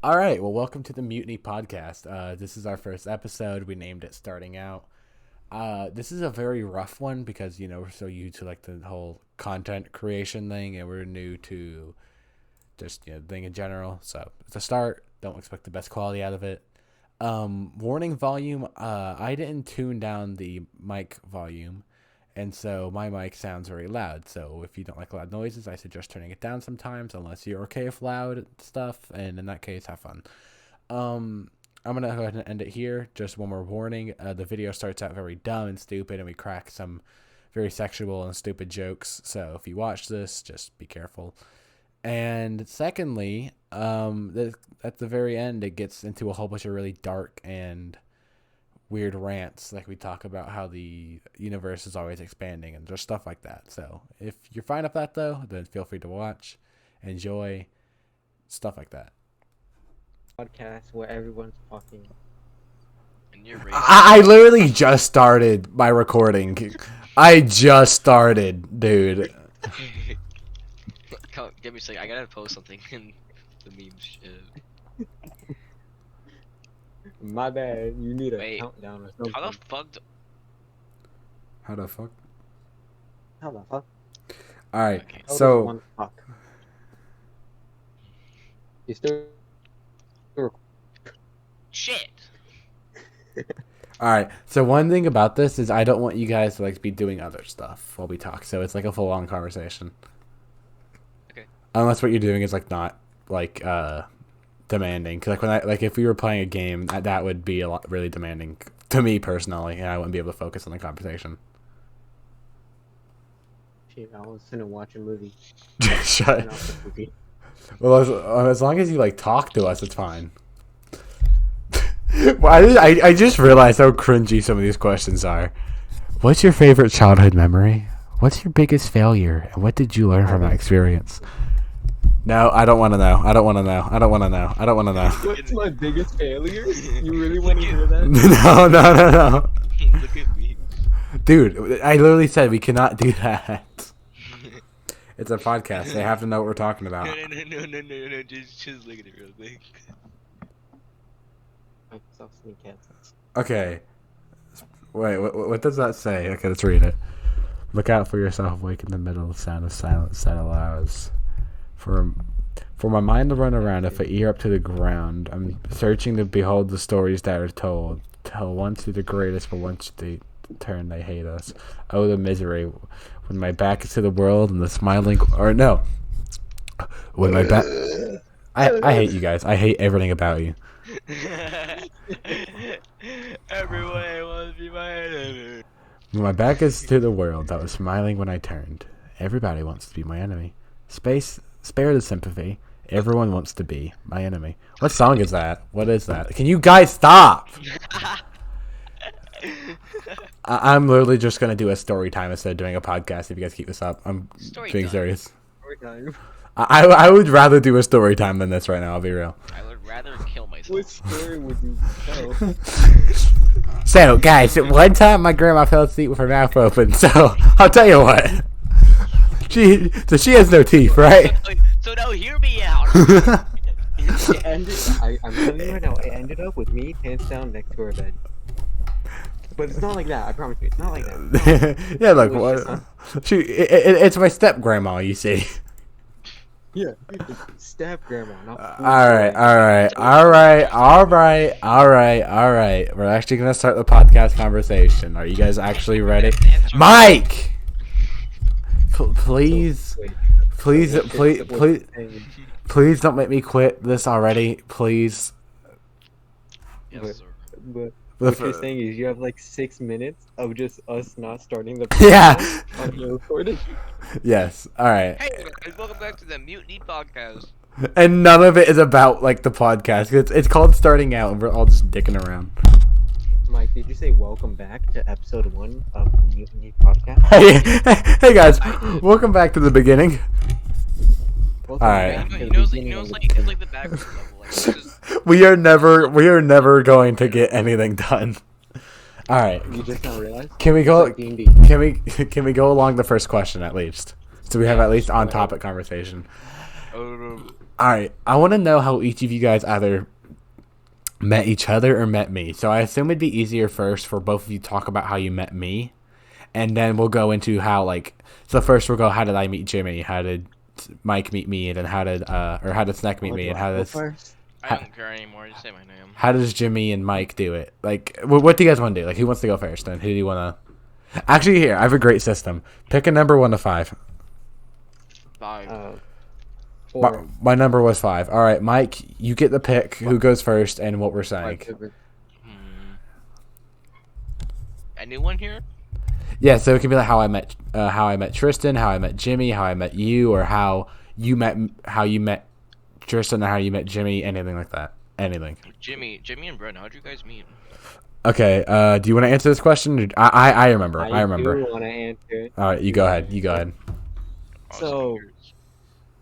All right, well, welcome to the Mutiny podcast. This is our first episode. We named it Starting Out. This is a very rough one because, we're so used to, the whole content creation thing, and we're new to just, the thing in general. So, it's a start. Don't expect the best quality out of it. Warning volume. I didn't tune down the mic volume, and so my mic sounds very loud. So if you don't like loud noises, I suggest turning it down sometimes, unless you're okay with loud stuff. And in that case, have fun. I'm going to go ahead and end it here. Just one more warning. The video starts out very dumb and stupid, and we crack some very sexual and stupid jokes. So if you watch this, just be careful. And secondly, at the very end, it gets into a whole bunch of really dark and weird rants. Like, we talk about how the universe is always expanding and just stuff like that. So if you're fine with that, though, then feel free to watch, enjoy, stuff like that. Podcast where everyone's talking. And you're I literally just started my recording. I just started, dude. Give me a second. I gotta post something in the memes. My bad. You need a Wait, countdown or something. How the fuck? How the fuck? How the fuck? All right, Okay. so One fuck. You still. Shit. all right. So one thing about this is I don't want you guys to be doing other stuff while we talk. So it's like a full on conversation. Okay. Unless what you're doing is not demanding. Cause if we were playing a game, that would be a lot really demanding to me personally, and I wouldn't be able to focus on the conversation. Shit, I was gonna watch a movie. Shut. Well, as long as you talk to us, it's fine. Well, I just realized how cringy some of these questions are. What's your favorite childhood memory? What's your biggest failure? And what did you learn from that experience? No, I don't want to know. I don't want to know. I don't want to know. I don't want to know. What's my biggest failure? You really want to hear that? No. Look at me. Dude, I literally said we cannot do that. It's a podcast. They have to know what we're talking about. No. Just look at it real quick. Okay. Wait, what does that say? Okay, let's read it. Look out for yourself, awake in the middle of sound of silence that allows for my mind to run around if I ear up to the ground. I'm searching to behold the stories that are told. Tell once to the greatest, but once they turn, they hate us. Oh, the misery. When my back is to the world and the smiling... Or no. When my back... I hate you guys. I hate everything about you. Everyone wants to be my enemy. When my back is to the world that was smiling when I turned. Everybody wants to be my enemy. Spare the sympathy. Everyone wants to be my enemy. What song is that? What is that? Can you guys stop? I'm literally just going to do a story time instead of doing a podcast if you guys keep this up. I'm being serious. Story time. I would rather do a story time than this right now, I'll be real. I would rather kill myself. What story would you tell? So, guys, at one time my grandma fell asleep with her mouth open, so I'll tell you what. She has no teeth, right? So now hear me out. I'm telling you right now, it ended up with me hands down next to her bed. But it's not like that, I promise you, it's not like that. Yeah, look, what? It's my step grandma, you see. Yeah, step grandma, not All right. We're actually gonna start the podcast conversation. Are you guys actually ready? Mike, please don't make me quit this already, please. Yes, sir. But what you're saying is you have 6 minutes of just us not starting the Yeah. on the recording. Yes. All right. Hey guys, welcome back to the Mutiny podcast. And none of it is about the podcast. It's called Starting Out, and we're all just dicking around. Mike, did you say welcome back to episode 1 of the Mutiny podcast? Hey guys, welcome back to the beginning. Welcome Alright. back to the It's beginning of like the- the backwards level. It's just, We are never going to get anything done. All right. You just not realize? Can we go? Like D&D. Can we go along the first question at least? So we have at least on topic conversation. All right, I want to know how each of you guys either met each other or met me. So I assume it'd be easier first for both of you to talk about how you met me, and then we'll go into how So first we'll go, how did I meet Jimmy? How did Mike meet me? And then how did Snack meet me? And how does first? I don't care anymore. Just say my name. how does Jimmy and Mike do it? Like, what do you guys want to do? Like, who wants to go first? Then who do you want to? Actually, here I have a great system. Pick a number 1 to 5. 5. 4. My number was 5. All right, Mike, you get the pick. Who goes first and what we're saying? Anyone here? Yeah, so it can be like how I met Tristan, how I met Jimmy, how I met you, or how you met Tristan, or how you met Jimmy, anything like that. Anything. Jimmy and Brent, how'd you guys meet? Okay. Do you want to answer this question? I remember. I remember. I do want to answer it. All right, you go ahead. You go ahead. So,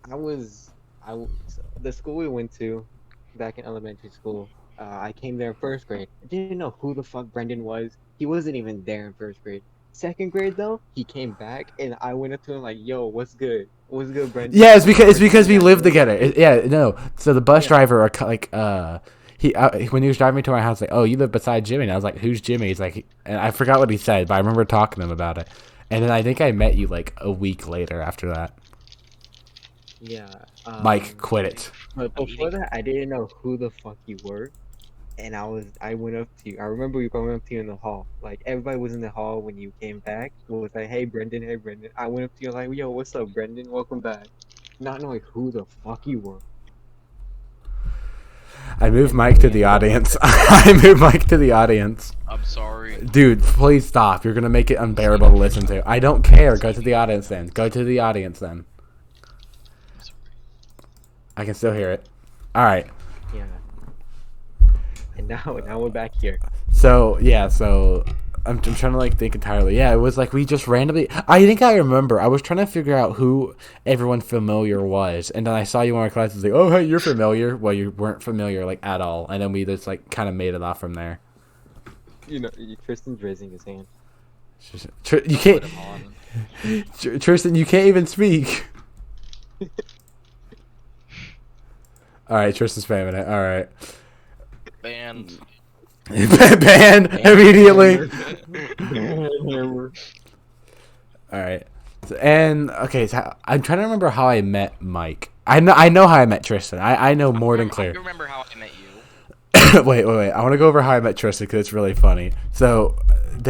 the school we went to back in elementary school, I came there in first grade. I didn't know who the fuck Brendan was. He wasn't even there in first grade. Second grade though, he came back and I went up to him like, "Yo, what's good? What's good, Brendan?" Yeah, it's because we lived together. No. So the bus driver, he when he was driving me to my house, like, "Oh, you live beside Jimmy." And I was like, "Who's Jimmy?" He's like, and I forgot what he said, but I remember talking to him about it. And then I think I met you like a week later after that. Yeah. Mike, quit it. But before that, I didn't know who the fuck you were, and I went up to you. I remember you going up to you in the hall. Like everybody was in the hall when you came back. It was like, "Hey, Brendan, hey, Brendan." I went up to you like, "Yo, what's up, Brendan? Welcome back." Not knowing who the fuck you were. I moved Mike to the audience. I moved Mike to the audience. I'm sorry. Dude, please stop. You're going to make it unbearable to listen to. I don't care. Go to the audience then. Go to the audience then. I can still hear it. All right. Yeah. And now we're back here. So, yeah, I'm trying to think entirely. Yeah, it was like we just randomly. I think I remember. I was trying to figure out who everyone familiar was, and then I saw you in our class. I was like, "Oh, hey, you're familiar." Well, you weren't familiar at all, and then we just kind of made it off from there. You know, Tristan's raising his hand. You can't, Tristan. You can't even speak. All right, Tristan's spamming it. All right. Banned. Banned immediately. All right, so I'm trying to remember how I met Mike. I know how I met Tristan. I know more than clear. I remember how I met you. wait. I want to go over how I met Tristan because it's really funny. So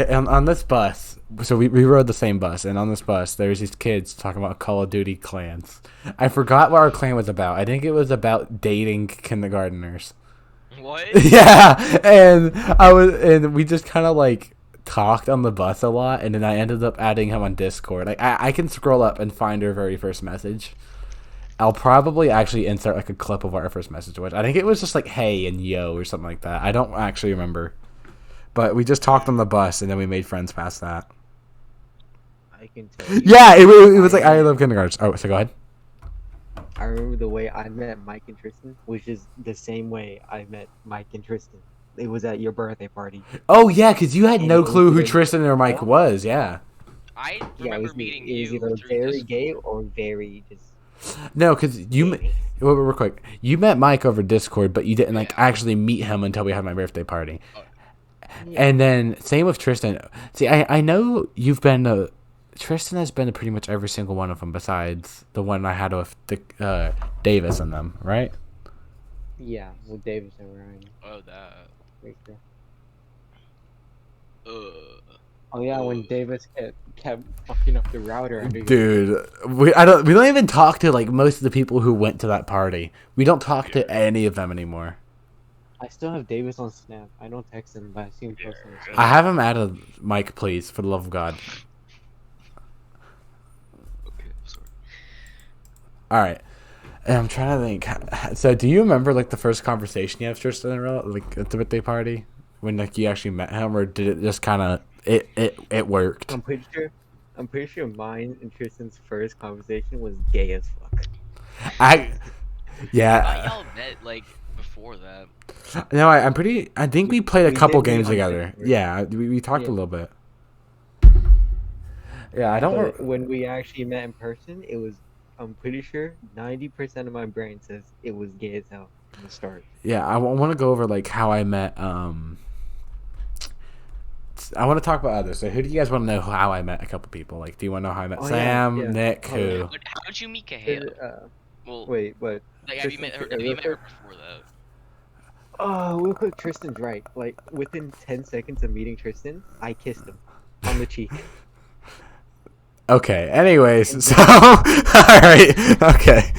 on this bus, so we rode the same bus, and on this bus there's these kids talking about Call of Duty clans. I forgot what our clan was about. I think it was about dating kindergartners. What? Yeah, and we just kind of talked on the bus a lot, and then I ended up adding him on Discord. I can scroll up and find our very first message. I'll probably actually insert a clip of what our first message was. I think it was just hey and yo or something like that. I don't actually remember, but we just talked on the bus, and then we made friends past that. I can tell you. Yeah, it was like I love kindergarten. Oh, so go ahead. I remember the way I met Mike and Tristan, which is the same way I met Mike and Tristan. It was at your birthday party. Oh yeah, because you had no clue who Tristan or Mike was. Yeah. I remember meeting you. It was either very gay or very just. No, because real quick, you met Mike over Discord, but you didn't actually meet him until we had my birthday party. Yeah. And then same with Tristan. See, I know you've been Tristan has been to pretty much every single one of them besides the one I had with Davis and them, right? Yeah, with Davis and Ryan. Oh, that. Oh yeah, when Davis kept fucking up the router. Dude, we don't even talk to most of the people who went to that party. We don't talk to any of them anymore. I still have Davis on Snap. I don't text him, but I see him post on Snap. I have him added. Mike, please, for the love of God. Okay, sorry. All right. And I'm trying to think. So, do you remember the first conversation you had with Tristan at the birthday party when you actually met him, or did it just kind of it worked? I'm pretty sure mine and Tristan's first conversation was gay as fuck. I thought y'all met before that. No, I think we played a couple games together. Yeah, we talked a little bit. Yeah, I don't. When we actually met in person, it was I'm pretty sure 90% of my brain says it was gay as hell from the start. Yeah, I want to go over like how I met. I want to talk about others. So, who do you guys want to know how I met a couple people? Like, do you want to know how I met Oh, Sam, yeah. Nick, Hold on. who? How'd you meet Kahea? Well, Well, wait, what? like, have you met her? Have you met her before that? Oh, real quick, Tristan's right. Like, within 10 seconds of meeting Tristan, I kissed him on the cheek. Okay. Anyways, so all right. Okay.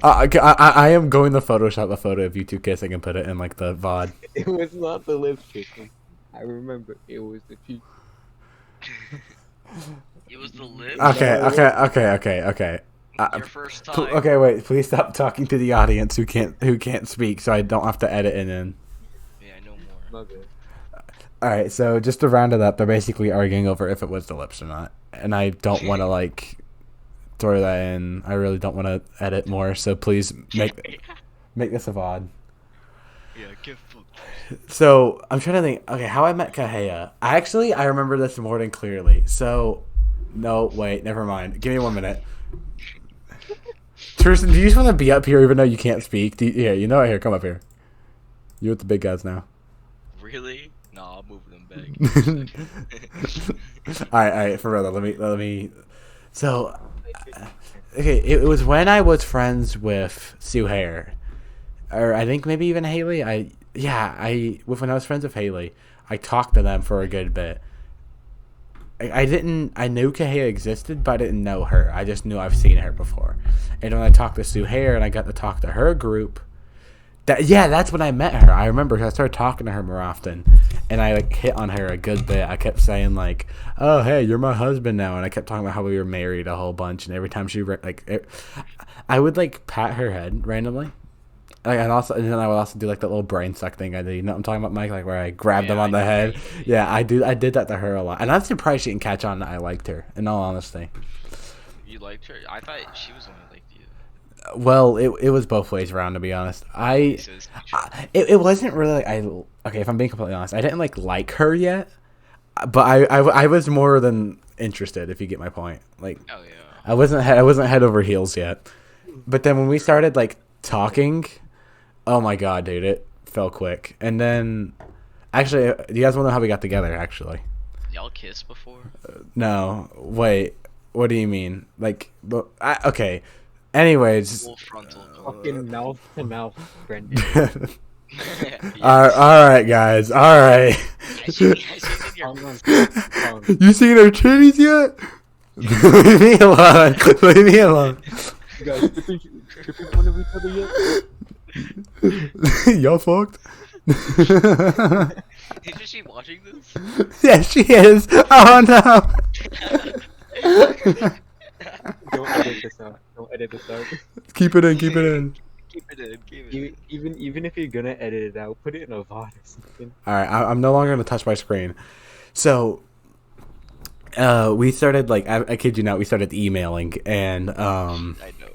I am going to Photoshop a photo of you two kissing and put it in like the VOD. It was not the lips, Tristan. I remember it was the cheek. It was the lips. Okay. Your first time. Okay, wait. Please stop talking to the audience who can't speak, so I don't have to edit it in. Yeah, I know more. My bad. All right. So just to round it up, they're basically arguing over if it was the lips or not, and I don't want to like throw that in. I really don't want to edit more. So please make this a VOD. Yeah, get fucked. So I'm trying to think. Okay, how I met Kahea. I remember this more than clearly. So, no, wait, never mind. Give me 1 minute. Tristan, do you just want to be up here even though you can't speak? Yeah, you know what? Here, come up here. You're with the big guys now. Really? Nah, I'm moving them back. All right, for real. Though, let me. So, okay, it was when I was friends with Sue Hare, or I think maybe even Haley. When I was friends with Haley, I talked to them for a good bit. I knew Kahea existed, but I didn't know her. I just knew I've seen her before. And when I talked to Sue Hare and I got to talk to her group, that's when I met her. I remember I started talking to her more often, and I like hit on her a good bit. I kept saying like, "Oh, hey, you're my husband now," and I kept talking about how we were married a whole bunch. And every time I would like pat her head randomly. Like, and then I would also do like that little brain suck thing I did. You know what I'm talking about, Mike? Like where I grabbed them on the head. Yeah, I did that to her a lot, and I'm surprised she didn't catch on that I liked her. In all honesty. You liked her? I thought she was the one who liked you. Well, it was both ways around, to be honest. It wasn't really okay, if I'm being completely honest, I didn't like her yet, but I was more than interested, if you get my point. Like, oh yeah, I wasn't head over heels yet, but then when we started like talking, oh my god, dude, it fell quick. And then, actually, do you guys want to know how we got together? Actually, y'all kissed before? No, wait, what do you mean? Like, okay. Anyways, Full frontal. Fucking mouth to mouth, Brendan. all right, guys. All right. I seen your You seen her titties yet? Leave me alone. Leave me alone. You guys tripping one of each other yet? Y'all fucked? Is she watching this? Yeah, she is. Oh no. Don't edit this out. Keep it in. Keep it in. Even if you're gonna edit it out, put it in a VOD or something. All right, I'm no longer gonna touch my screen. So, we started like I kid you not, we started emailing, and I know.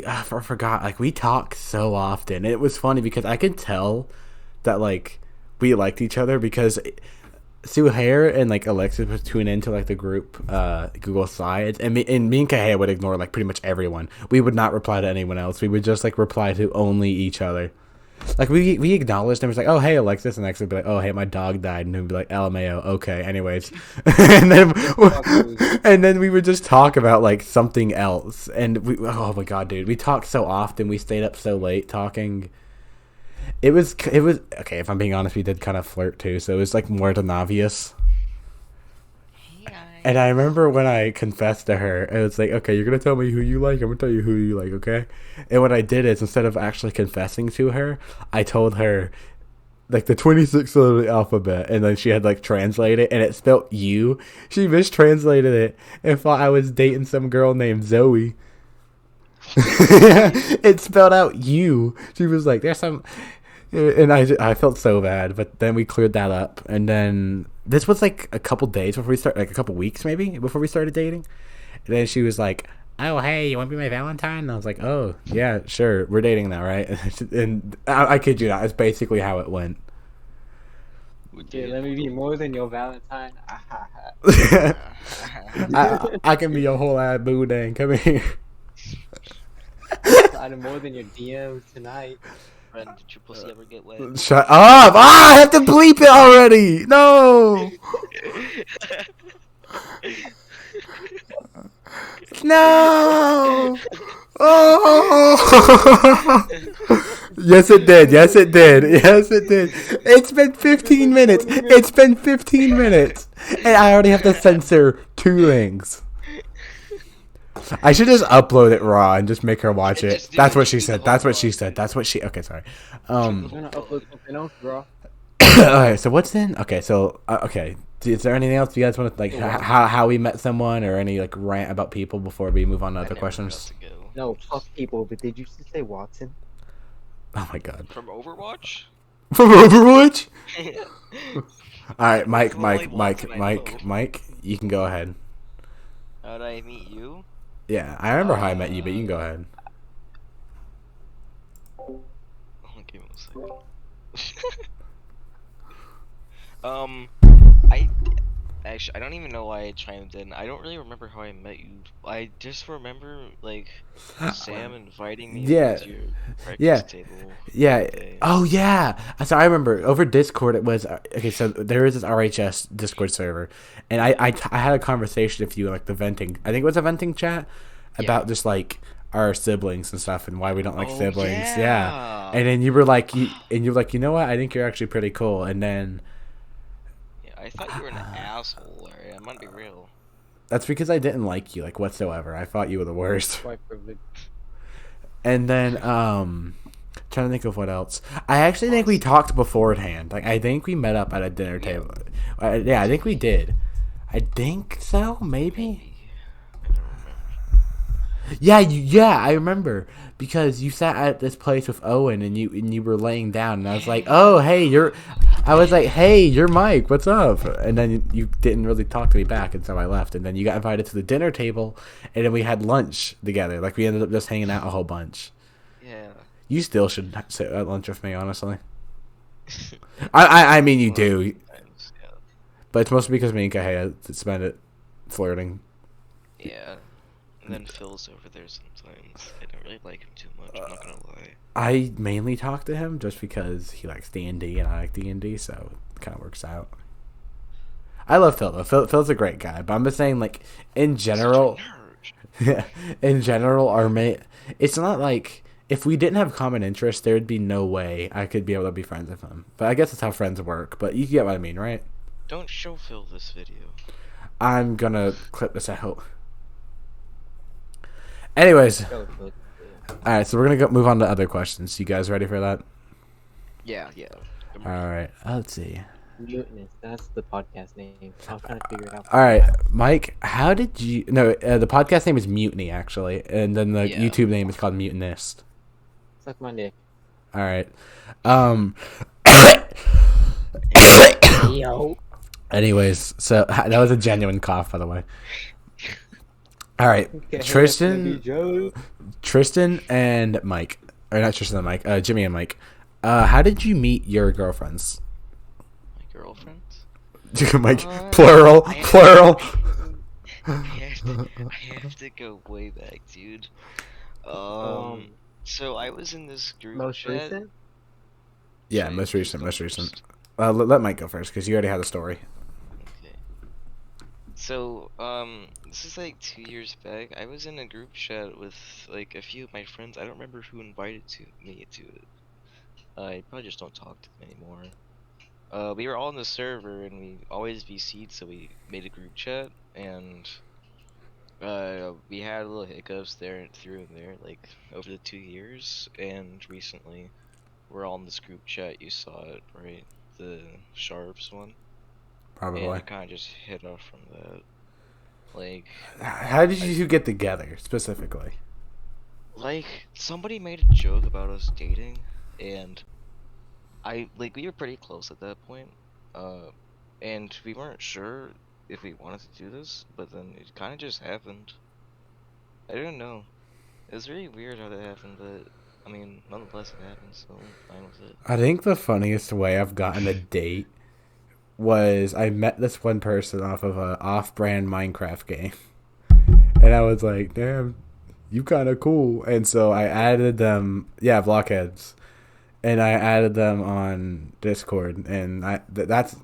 I forgot, like we talk so often. It was funny because I could tell that like we liked each other because Sue Hare and like Alexis would tune into like the group Google Slides, and me and Kahea would ignore like pretty much everyone. We would not reply to anyone else. We would just like reply to only each other. Like we acknowledged them. It was like, oh hey Alexis, and Alexis would be like, oh hey my dog died, and we'd be like LMAO, okay. Anyways, and then we would just talk about like something else, and oh my god, dude, we talked so often. We stayed up so late talking. It was okay. If I'm being honest, we did kind of flirt too, so it was like more than obvious. And I remember when I confessed to her, it was like, okay, you're gonna tell me who you like. I'm gonna tell you who you like, okay? And what I did is, instead of actually confessing to her, I told her like the 26th letter of the alphabet, and then she had like translate it, and it spelled you. She mistranslated it and thought I was dating some girl named Zoe. It spelled out you. She was like, "There's some," and I felt so bad. But then we cleared that up, and then this was like a couple days before we started, like a couple weeks maybe before we started dating. And then she was like, "Oh hey, you want to be my Valentine?" And I was like, "Oh yeah, sure, we're dating now, right?" And I kid you not, it's basically how it went. Okay, let me be more than your Valentine. I can be your whole ass boo dang. Come here. Sliding more than your DMs tonight. Friend, did your pussy ever get wet? Shut up! Ah, I have to bleep it already. No, no. Oh. Yes, it did. Yes, it did. Yes, it did. It's been 15 minutes. It's been 15 minutes, and I already have to censor 2 things. I should just upload it raw and just make her watch Yeah, it. just do That's it. what Just she do the said. whole That's what raw. she said. That's what she. Okay, sorry. You're gonna upload something else, bro. Okay, so what's in? Okay, so okay. Is there anything else you guys want to like? How we met someone or any like rant about people before we move on to I other never questions? got to go. No, fuck people. But did you just say Watson? Oh my god. From Overwatch? From Overwatch. All right, That's the only Watson I know. Mike. You can go ahead. How'd I meet you? Yeah, I remember how I met you, but you can go ahead. Oh, give me a second. I don't even know why I chimed in. I don't really remember how I met you. I just remember like Sam inviting me Yeah. to your breakfast Yeah. table. Yeah. one day. Oh yeah. So I remember over Discord. It was okay. So there is this RHS Discord server, and I had a conversation with you like the venting. I think it was a venting chat about just like our siblings and stuff and why we don't like Oh, siblings. yeah. And then you were like, you were like, you know what? I think you're actually pretty cool. And then Yeah, I thought you were an asshole, Larry. I'm gonna be real. that's because I didn't like you like whatsoever. I thought you were the worst. White privilege. And then trying to think of what else. I actually think we talked beforehand. Like I think we met up at a dinner table. Yeah, I think we did. I think so, maybe. I don't remember. Yeah, I remember because you sat at this place with Owen and you were laying down and I was like, "Oh, hey, you're Mike. What's up?" And then you didn't really talk to me back, and so I left. And then you got invited to the dinner table, and then we had lunch together. Like we ended up just hanging out a whole bunch. Yeah. You still should sit at lunch with me, honestly. I mean, you do, Sometimes, yeah. but it's mostly because me and Kahea spend it flirting. Yeah. And then Phil's over there sometimes. I don't really like him too much, I'm not gonna lie. I mainly talk to him just because he likes D&D and I like D&D, so it kind of works out. I love Phil though. Phil's a great guy, but I'm just saying, like in general, yeah, in general, our mate. It's not like if we didn't have common interests, there would be no way I could be able to be friends with him. But I guess that's how friends work. But you get what I mean, right? Don't show Phil this video. I'm gonna clip this out. Anyways, Go, go. all right, so we're gonna move on to other questions. You guys ready for that? Yeah. All right, let's see. Mutinous. That's the podcast name. I was trying to figure it out. All right, Mike, how did you? No, the podcast name is Mutiny actually, and then the Yeah. YouTube name is called Mutinist. Suck my dick. All right. Yo. Anyways, so that was a genuine cough, by the way. All right, Tristan and Mike, or not Tristan and Mike, Jimmy and Mike. How did you meet your girlfriends? My girlfriends? Mike, Uh, plural. I have to go way back, dude. So I was in this group Most chat. recent? Yeah, Should I most just recent. go Most recent. first? Let Mike go first because you already had a story. Okay. So, this is like 2 years back. I was in a group chat with like a few of my friends. I don't remember who invited me to it. I probably just don't talk to them anymore. We were all in the server and we always VC'd, so we made a group chat and we had little hiccups there and through and there, like over the 2 years, and recently we're all in this group chat. You saw it, right? The Sharps one. Probably. And it kind of just hit off from that. Like, How did you two get together specifically? somebody made a joke about us dating, and we were pretty close at that point, and we weren't sure if we wanted to do this, but then it kind of just happened. I don't know. It was really weird how that happened, but, I mean, nonetheless it happened, so I'm fine with it. I think the funniest way I've gotten a date was I met this one person off of a off-brand Minecraft game, and I was like, "Damn, you kind of cool. And so I added them. Yeah, blockheads. And I added them on Discord. And that's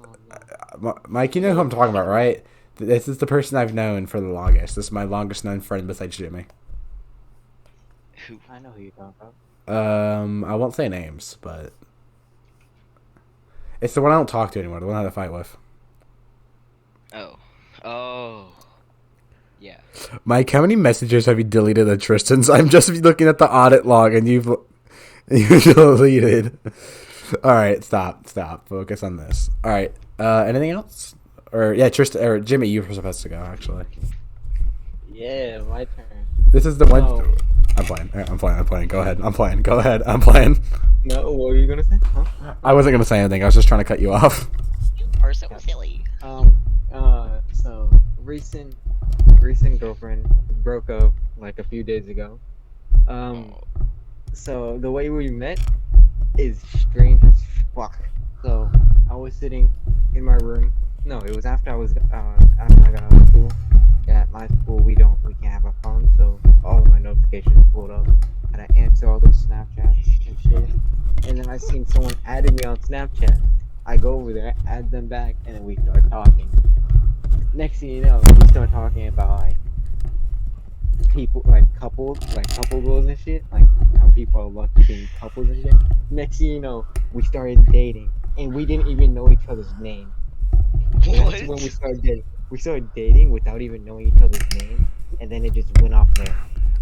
Mike. You know who I'm talking about, right? This is the person I've known for the longest. This is my longest known friend besides Jimmy. Who? I know who you're talking about. I won't say names, but it's the one I don't talk to anymore. The one I had a fight with. Oh. Yeah. Mike, how many messages have you deleted at Tristan's? I'm just looking at the audit log, and you've deleted. All right, stop. Focus on this. All right. Anything else? Or yeah, Tristan or Jimmy, you were supposed to go actually. Yeah, my turn. This is the one. Oh. I'm playing. Go ahead. I'm playing. No, what were you gonna say? Huh? I wasn't gonna say anything. I was just trying to cut you off. You are so silly. So recent girlfriend broke up like a few days ago. So the way we met is strange as fuck. So I was sitting in my room. No, it was after I got out of school. At my school, we can't have a phone, so all of my notifications pulled up, and I answer all those Snapchats and shit. And then I seen someone added me on Snapchat. I go over there, add them back, and then we start talking. Next thing you know, we start talking about like people, like couple goals and shit, like how people are lucky being couples and shit. Next thing you know, we started dating, and we didn't even know each other's name. What? That's when we started dating. We started dating without even knowing each other's name, and then it just went off there.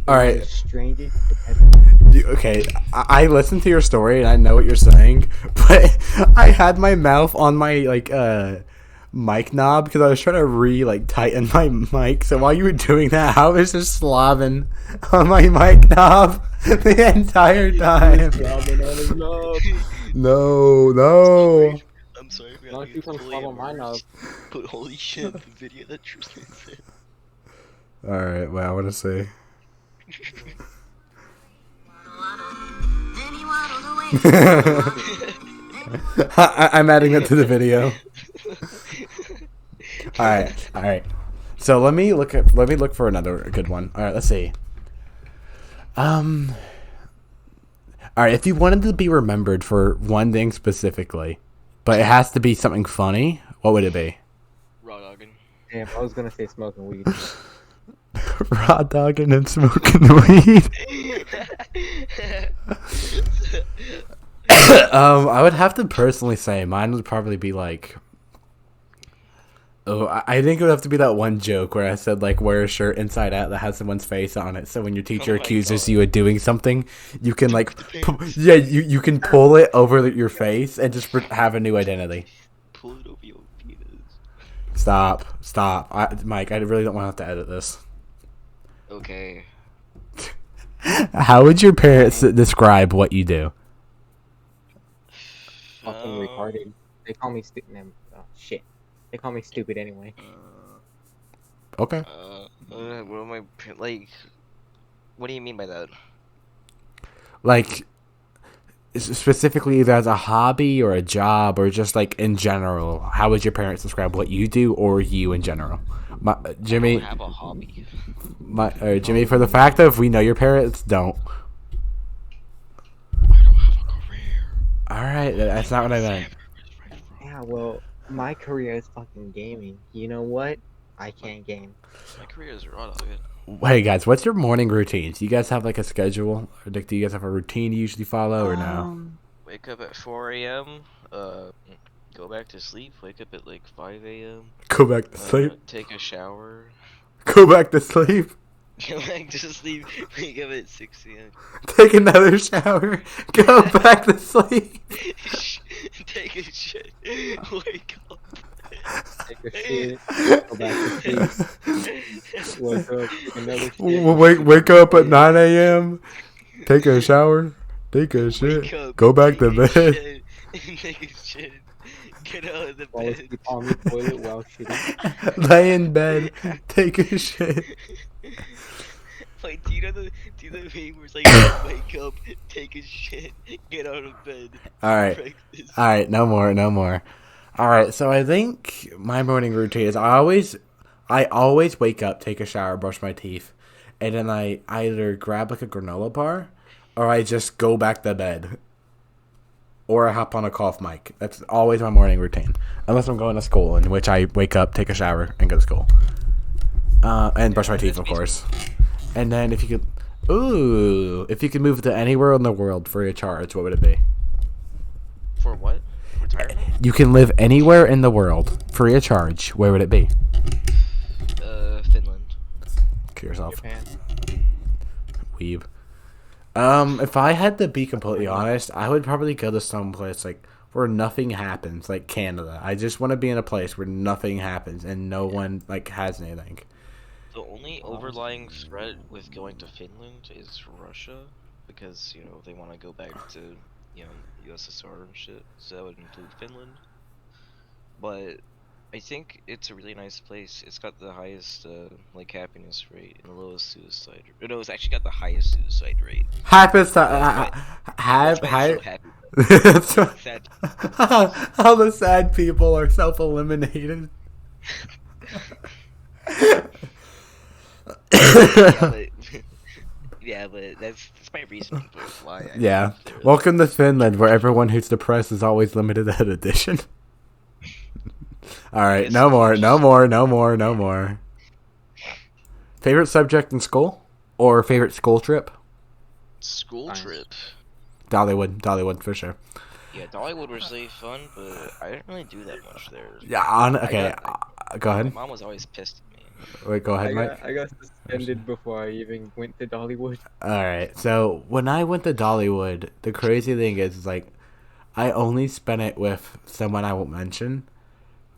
All right. Strangers. Okay, I listened to your story and I know what you're saying, but I had my mouth on my mic knob because I was trying to tighten my mic. So while you were doing that, I was just slobbing on my mic knob the entire time. No. I'm sorry. Why don't you come slob on my knob? But holy shit, the video that Tristan said. All right, well, what to say? I'm adding that to the video. All right. So let me look for another good one. All right, let's see. All right, if you wanted to be remembered for one thing specifically, but it has to be something funny, what would it be? Raw dogging. Damn, I was gonna say smoking weed. Raw dogging and smoking weed. I would have to personally say mine would probably be like. Oh, I think it would have to be that one joke where I said like wear a shirt inside out that has someone's face on it. So when your teacher accuses you of doing something, you can like, you can pull it over your face and just have a new identity. Pull it over your penis. Stop, Mike. I really don't want to have to edit this. Okay. How would your parents describe what you do? Fucking retarded. They call me stupid. Shit. They call me stupid anyway. Okay. What am I like? What do you mean by that? Like, specifically either as a hobby or a job or just like in general, how would your parents describe what you do or you in general? Jimmy. I don't have a hobby. Jimmy, for the fact that if we know your parents don't. I don't have a career. All right, that's not what I meant. Yeah, well, my career is fucking gaming. You know what? I can't game. My career is raw dogging. Hey guys, what's your morning routine? Do you guys have like a schedule? Or do you guys have a routine you usually follow or no? Wake up at 4 a.m. Go back to sleep. Wake up at like 5 a.m. Go back to sleep. Take a shower. Go back to sleep. Go back to sleep. Wake up at 6 a.m. Take another shower. Go back to sleep. Take a shit. Wake up. Take a shit. Go back to sleep. Wake up. Another shit. Wake up at 9 a.m. Take a shower. Take a shit. Up, go back to bed. Take a shit. Get out of the Fall bed. asleep on the toilet while shitting. Lay in bed. Take a shit. Like, do you know the meme where it's like, wake up, take a shit, get out of bed. Alright, no more. Alright, so I think my morning routine is I always wake up, take a shower, brush my teeth, and then I either grab like a granola bar, or I just go back to bed, or I hop on a cough mic. That's always my morning routine, unless I'm going to school, in which I wake up, take a shower, and go to school, and brush my teeth, of course. And then if you could move to anywhere in the world free of charge, what would it be? For what? Retirement? You can live anywhere in the world free of charge. Where would it be? Finland. Kill yourself. Japan. Weeb. If I had to be completely honest, I would probably go to some place like where nothing happens, like Canada. I just want to be in a place where nothing happens and no one like has anything. The only overlying threat with going to Finland is Russia, because they want to go back to USSR and shit. So that would include Finland. But I think it's a really nice place. It's got the highest like happiness rate and the lowest suicide rate. No, it's actually got the highest suicide rate. Happens to Sad. How the sad people are self-eliminated. Yeah, but that's my reasoning for why. Yeah. Welcome to Finland, where everyone who's depressed is always limited edition. All right, no more. Favorite subject in school, or favorite school trip? School trip. Dollywood for sure. Yeah, Dollywood was really fun, but I didn't really do that much there. Yeah. Go ahead. My mom was always pissed at me. Wait, go ahead, Mike. I got suspended before I even went to Dollywood. All right. So when I went to Dollywood, the crazy thing is like, I only spent it with someone I won't mention,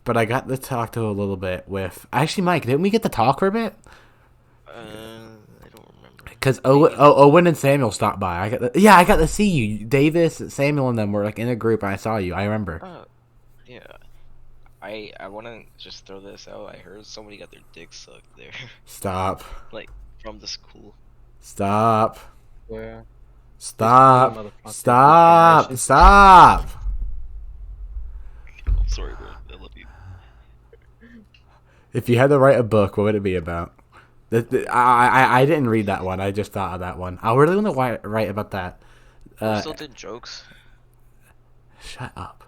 but I got to talk to a little bit with. Actually, Mike, didn't we get to talk for a bit? I don't remember. Because Owen and Samuel stopped by. I got to see you. Davis, Samuel, and them were like in a group, and I saw you. I remember. Yeah. I want to just throw this out. I heard somebody got their dick sucked there. Stop. Like, from the school. Stop. Where? Stop. Motherfucker. Stop. I'm sorry, bro. I love you. If you had to write a book, what would it be about? I didn't read that one. I just thought of that one. I really want to write about that. You still did jokes? Shut up.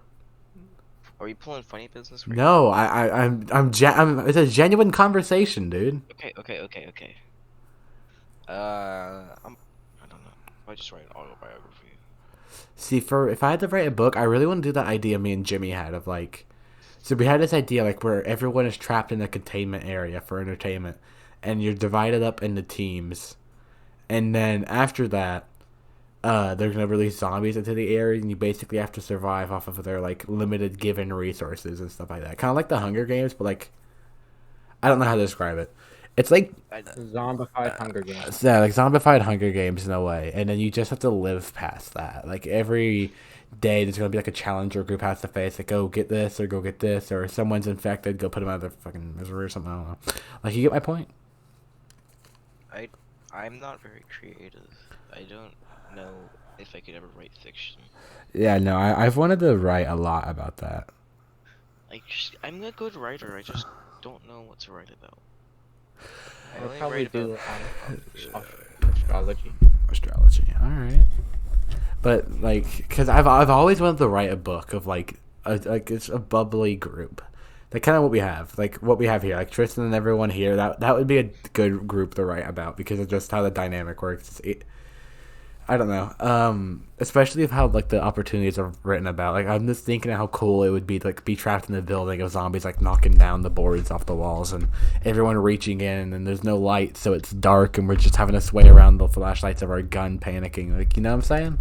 Are you pulling funny business? No, I'm. It's a genuine conversation, dude. Okay. I don't know. I just write an autobiography. See, if I had to write a book, I really want to do that idea me and Jimmy had of like. So we had this idea like where everyone is trapped in a containment area for entertainment, and you're divided up into teams, and then after that, they're gonna release zombies into the area, and you basically have to survive off of their like limited given resources and stuff like that. Kind of like the Hunger Games, but like, I don't know how to describe it. It's like Zombified Hunger Games. Yeah, like zombified Hunger Games in a way, and then you just have to live past that. Like every day, there's gonna be like a challenge your group has to face. Like, go get this, or go get this, or if someone's infected, go put them out of their fucking misery or something. I don't know. Like, you get my point? I'm not very creative. I don't know if I could ever write fiction. Yeah, no, I've wanted to write a lot about that. Like, I'm a good writer. I just don't know what to write about. I I'll only probably write do about astrology. Astrology, all right. But like, because I've always wanted to write a book of like it's a bubbly group. Like kind of what we have, like what we have here, like Tristan and everyone here. That would be a good group to write about because of just how the dynamic works. I don't know, especially of how like the opportunities are written about. Like I'm just thinking of how cool it would be to like be trapped in a building of zombies like knocking down the boards off the walls and everyone reaching in and there's no light, so it's dark and we're just having to sway around the flashlights of our gun, panicking. Like, you know what I'm saying?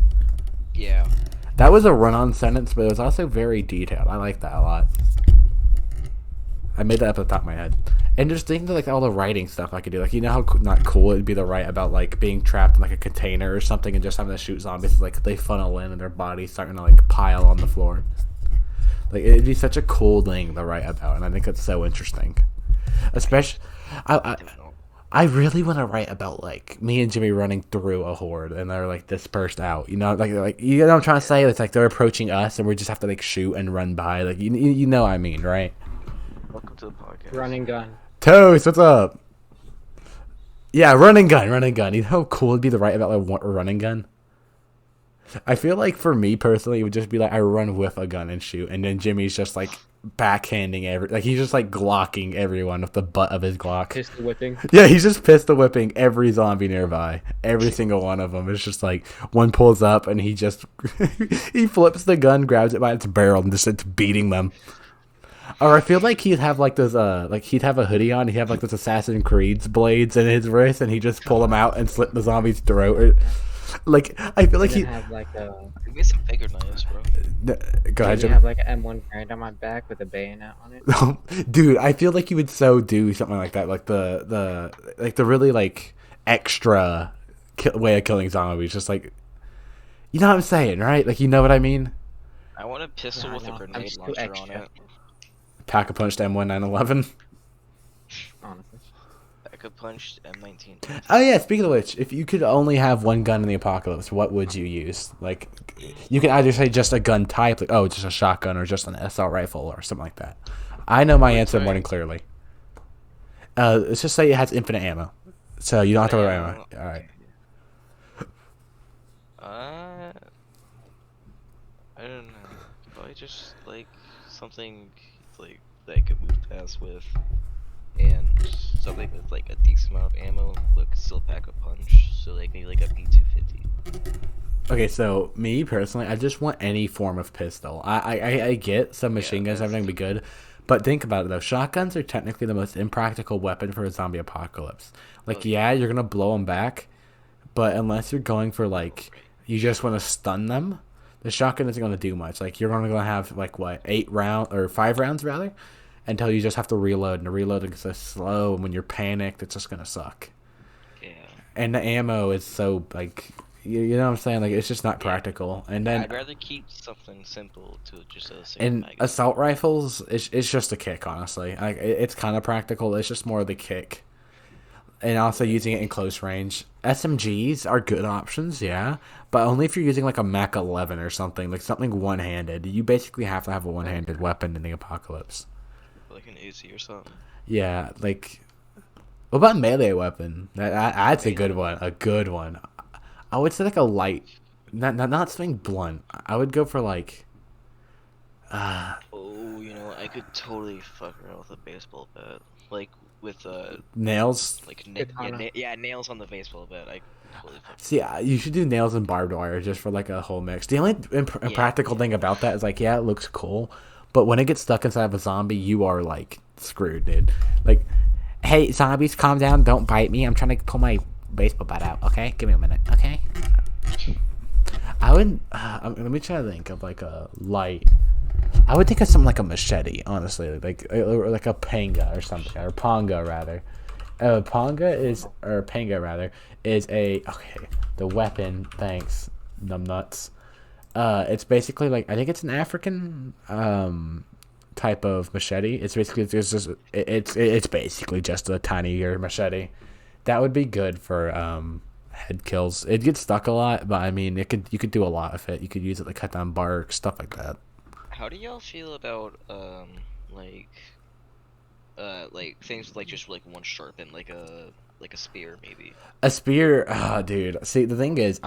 Yeah. That was a run-on sentence, but it was also very detailed. I like that a lot. I made that up at the top of my head. And just thinking of, like, all the writing stuff I could do. Like, you know how not cool it would be to write about, like, being trapped in, like, a container or something and just having to shoot zombies. Like, they funnel in and their bodies starting to, like, pile on the floor. Like, it'd be such a cool thing to write about, and I think it's so interesting. Especially... I really want to write about, like, me and Jimmy running through a horde and they're, like, dispersed out. You know, like you know what I'm trying to say? It's like they're approaching us and we just have to, like, shoot and run by. Like, you know what I mean, right? Welcome to the podcast. Running gun. Toast, what's up? Yeah, run and gun, run and gun. You know how cool it'd be to write about like a running gun? I feel like for me personally, it would just be like I run with a gun and shoot, and then Jimmy's just like backhanding like he's just like glocking everyone with the butt of his Glock. Pistol whipping. Yeah, he's just pistol whipping every zombie nearby. Every single one of them. It's just like one pulls up and he just he flips the gun, grabs it by its barrel, and just starts beating them. Or I feel like he'd have like those like he'd have a hoodie on, he'd have like those Assassin's Creed's blades in his wrist, and he'd just pull them out and slit the zombie's throat. Or, like I feel like he have like a. Give me some bigger knives, bro. Go ahead, You Jimmy. have like an M1 brand on my back with a bayonet on it. Dude, I feel like you would so do something like that, like the really like extra way of killing zombies, just like you know what I'm saying, right? Like you know what I mean? I want a pistol with a I'm grenade just too launcher on extra. it. Pack a punched M1911. Honestly. I could punch M19. Oh yeah, speaking of which, if you could only have one gun in the apocalypse, what would you use? Like, you can either say just a gun type, like just a shotgun, or just an assault rifle, or something like that. I know my answer more than clearly. Let's just say it has infinite ammo, so you don't have to worry about ammo. All right. I don't know. Probably just like something like that I could move past with, and something with like a decent amount of ammo, but could still pack a punch. So like maybe like a P250. Okay, so me personally, I just want any form of pistol. I get some machine guns, everything would be good, but think about it though. Shotguns are technically the most impractical weapon for a zombie apocalypse. Like, yeah, you're gonna blow them back, but unless you're going for like you just want to stun them, the shotgun isn't gonna do much. Like you're only gonna have like what 5 rounds rather, until you just have to reload, and the reloading is so slow. And when you're panicked, it's just gonna suck. Yeah. And the ammo is so like. You know what I'm saying? Like it's just not practical. And then I'd rather keep something simple to just a single and magazine. assault rifles, it's just a kick, honestly. Like it's kind of practical. It's just more of the kick. And also using it in close range. SMGs are good options, yeah, but only if you're using like a Mac 11 or something, like something one-handed. You basically have to have a one-handed weapon in the apocalypse. Like an Uzi or something. Yeah, like what about melee weapon? That's a good one. A good one. I would say like a light, not something blunt. I would go for like. Oh, you know, I could totally fuck around with a baseball bat, like with Nails. like nails on the baseball bat. I totally fuck. See, you should do nails and barbed wire just for like a whole mix. The only impractical thing about that is like, yeah, it looks cool, but when it gets stuck inside of a zombie, you are like screwed, dude. Like, hey, zombies, calm down, don't bite me. I'm trying to pull my baseball bat out. Okay, give me a minute. Okay. I would. Let me try to think of like a light. I would think of something like a machete, honestly, like a panga or something, or panga rather. Panga is a okay. The weapon, thanks, numbnuts. It's basically like I think it's an African type of machete. It's basically just a tinier machete. That would be good for head kills. It gets stuck a lot, but I mean, you could do a lot with it. You could use it to cut down bark, stuff like that. How do y'all feel about like things with like just like one sharpened, like a spear maybe? A spear, dude. See, the thing is,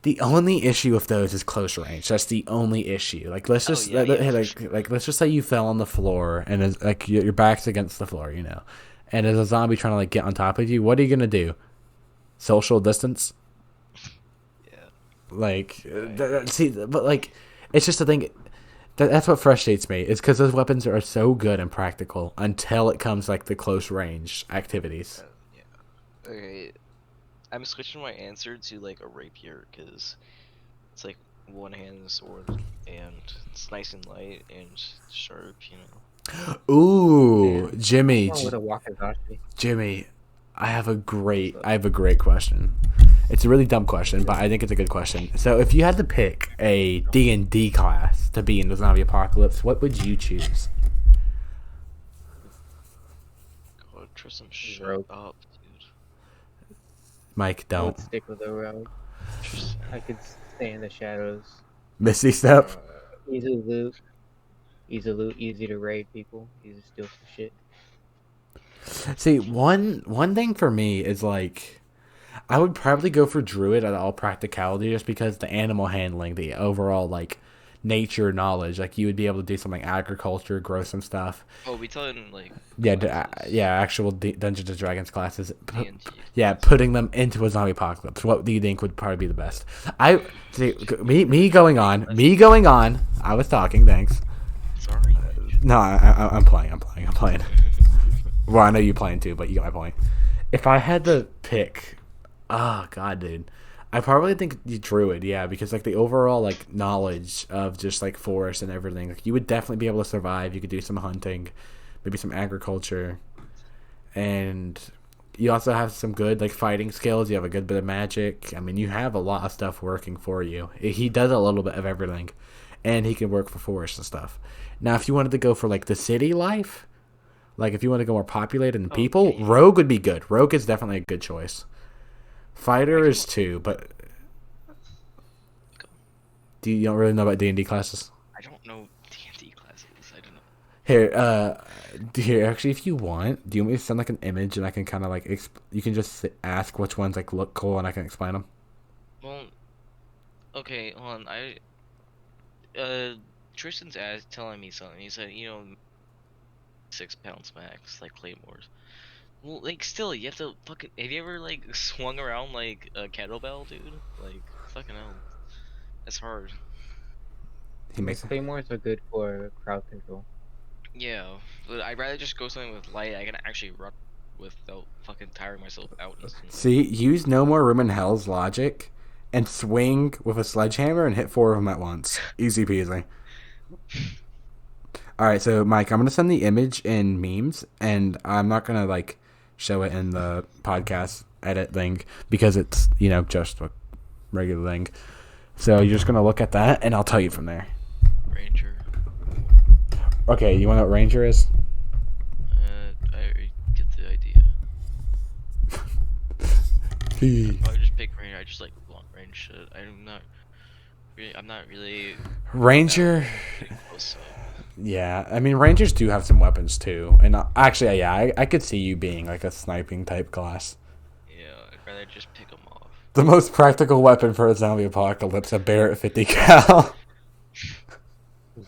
the only issue with those is close range. That's the only issue. Like let's just let's just say you fell on the floor and it's, like your back's against the floor, you know, and there's a zombie trying to like get on top of you. What are you gonna do? Social distance? Yeah. Like, see, but like, it's just the thing. That's what frustrates me. Is because those weapons are so good and practical until it comes like the close range activities. Yeah. Okay. I'm switching my answer to like a rapier because it's like one-handed sword and it's nice and light and sharp, you know. Ooh, yeah. Jimmy. With a wakizashi. Jimmy, I have a great question. It's a really dumb question, but I think it's a good question. So, if you had to pick a D&D class to be in the zombie apocalypse, what would you choose? God, Tristan, shut up, dude. Mike, don't. I would stick with the rogue. I could stay in the shadows. Misty step. Easy loot, easy to raid people, easy to steal some shit. See, one thing for me is like I would probably go for druid at all practicality, just because the animal handling, the overall like nature knowledge, like you would be able to do something like agriculture, grow some stuff. Oh, we tell in like Yeah, classes. yeah, actual Dungeons and Dragons classes. D&D Yeah, classes. putting them into a zombie apocalypse. What do you think would probably be the best? I see, me going on. I was talking. Thanks. Sorry. No, I'm playing. Well, I know you playing too, but you got my point. If I had to pick, oh god, dude, I probably think you druid, yeah, because like the overall like knowledge of just like forest and everything, like you would definitely be able to survive. You could do some hunting, maybe some agriculture, and you also have some good like fighting skills. You have a good bit of magic. I mean, you have a lot of stuff working for you. He does a little bit of everything, and he can work for forest and stuff. Now, if you wanted to go for like the city life, like if you want to go more populated and people, Okay. rogue would be good. Rogue is definitely a good choice. Fighter is too, but you don't really know about D&D classes? I don't know D&D classes. I don't know. Here, actually, if you want, do you want me to send like an image and I can kind of like you can just ask which ones like look cool and I can explain them. Well, okay, hold on. Tristan's telling me something. He said, 6 pounds max, like claymores. Well, like, still, you have to fucking. Have you ever like swung around like a kettlebell, dude? Like, fucking hell, that's hard. He makes Claymores are good for crowd control. Yeah, but I'd rather just go something with light. I can actually run without fucking tiring myself out instantly. See, use no more room in hell's logic, and swing with a sledgehammer and hit 4 of them at once. Easy peasy. All right, so Mike, I'm gonna send the image in memes, and I'm not gonna like show it in the podcast edit thing because it's just a regular thing. So you're just gonna look at that, and I'll tell you from there. Ranger. Okay, you want to know what Ranger is? I already get the idea. I just pick Ranger. I just like long range shit. I'm not really. Ranger. Close up. Yeah, I mean Rangers do have some weapons too, and actually, yeah, I could see you being like a sniping type class. Yeah, I'd rather just pick them off. The most practical weapon for a zombie apocalypse: a Barrett 50 cal.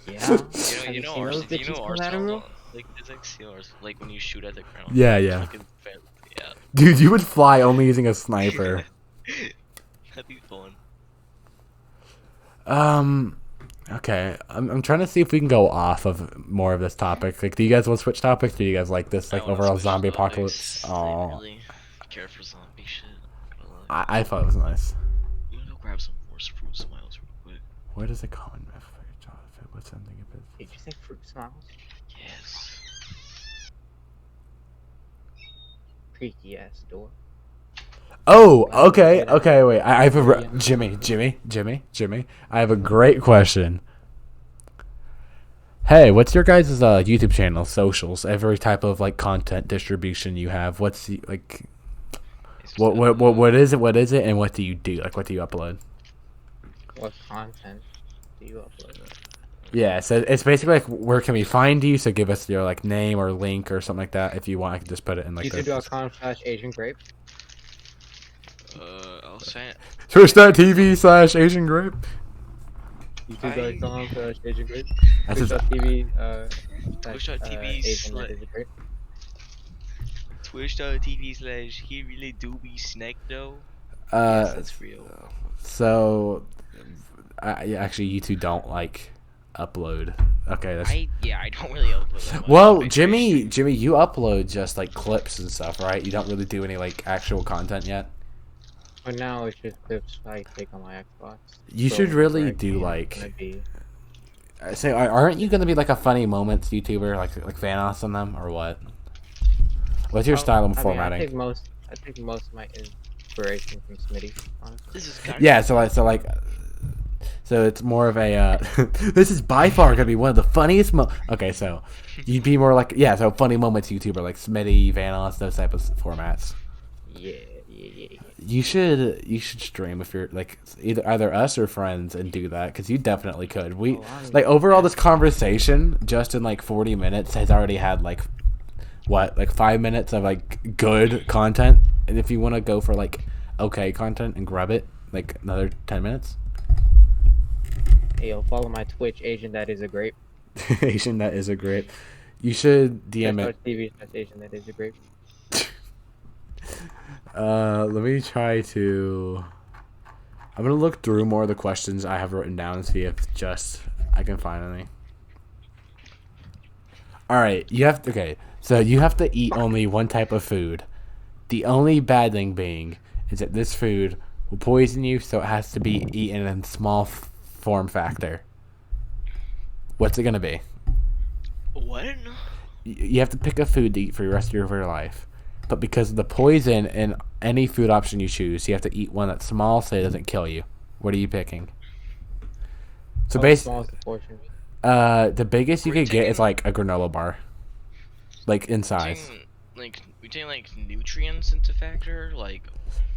Yeah. You know Have arsenal. seen You those know bitches arsenal. collateral? Like there's like sealers. Like when you shoot at the ground. Yeah, yeah. Fucking yeah. Dude, you would fly only using a sniper. That'd be fun. Okay, I'm trying to see if we can go off of more of this topic. Like, do you guys want to switch topics? Do you guys like this, I like, wanna overall switch zombie topics. apocalypse? I Oh, really care for zombie shit. I'm not gonna lie. I thought it was nice. I'm gonna go grab some force fruit smiles real quick. What is a common method for your job if it was something a bit? Did you say fruit smiles? Yes. Creaky ass door. Oh, okay, wait. I have a Jimmy. I have a great question. Hey, what's your guys' YouTube channel, socials, every type of like content distribution you have? What's the, like, It's what is it, and what do you do? Like, what do you upload? What content do you upload? Yeah, so it's basically like where can we find you? So give us your like name or link or something like that. If you want, I can just put it in like the YouTube.com/AsianGrape. I'll say it. Twitch.tv/Asian Grape. YouTube.com/AsianGrape. That's his, Twitch.tv Twitch.tv Twitch.tv/he really do be snack though. Yes, that's real. So, yeah, actually, you two don't like upload. Okay, that's I don't really upload that much. well, I Jimmy, stream. you upload just like clips and stuff, right? You don't really do any like actual content yet. For now, it's just clips I take on my Xbox. You So should really whenever I do can, like. it's gonna be- I say, aren't you gonna be like a funny moments YouTuber, like Thanos on them, or what? What's your style and I mean, formatting? I take most of my inspiration from Smitty, honestly. This is kind Yeah, so it's more of a this is by far gonna be one of the funniest okay, so you'd be more like so funny moments YouTuber like Smitty, Vanos, those type of formats. Yeah. You should stream if you're like either us or friends and do that because you definitely could. We like overall this conversation just in like 40 minutes has already had like what, like 5 minutes of like good content, and if you want to go for like okay content and grab it, like another 10 minutes. Hey, yo, follow my Twitch, Asian that is a grape. Asian that is a grape. You should DM it. TV, that's Asian that is a grape. Let me try to. I'm gonna look through more of the questions I have written down and see if just I can find any. All right, so you have to eat only one type of food. The only bad thing being is that this food will poison you, so it has to be eaten in small form factor. What's it gonna be? What? You have to pick a food to eat for the rest of your life. But because of the poison in any food option you choose, you have to eat one that's small so it doesn't kill you. What are you picking? So basically, the biggest you could get is like a granola bar, like in size. We take like nutrients into factor, like.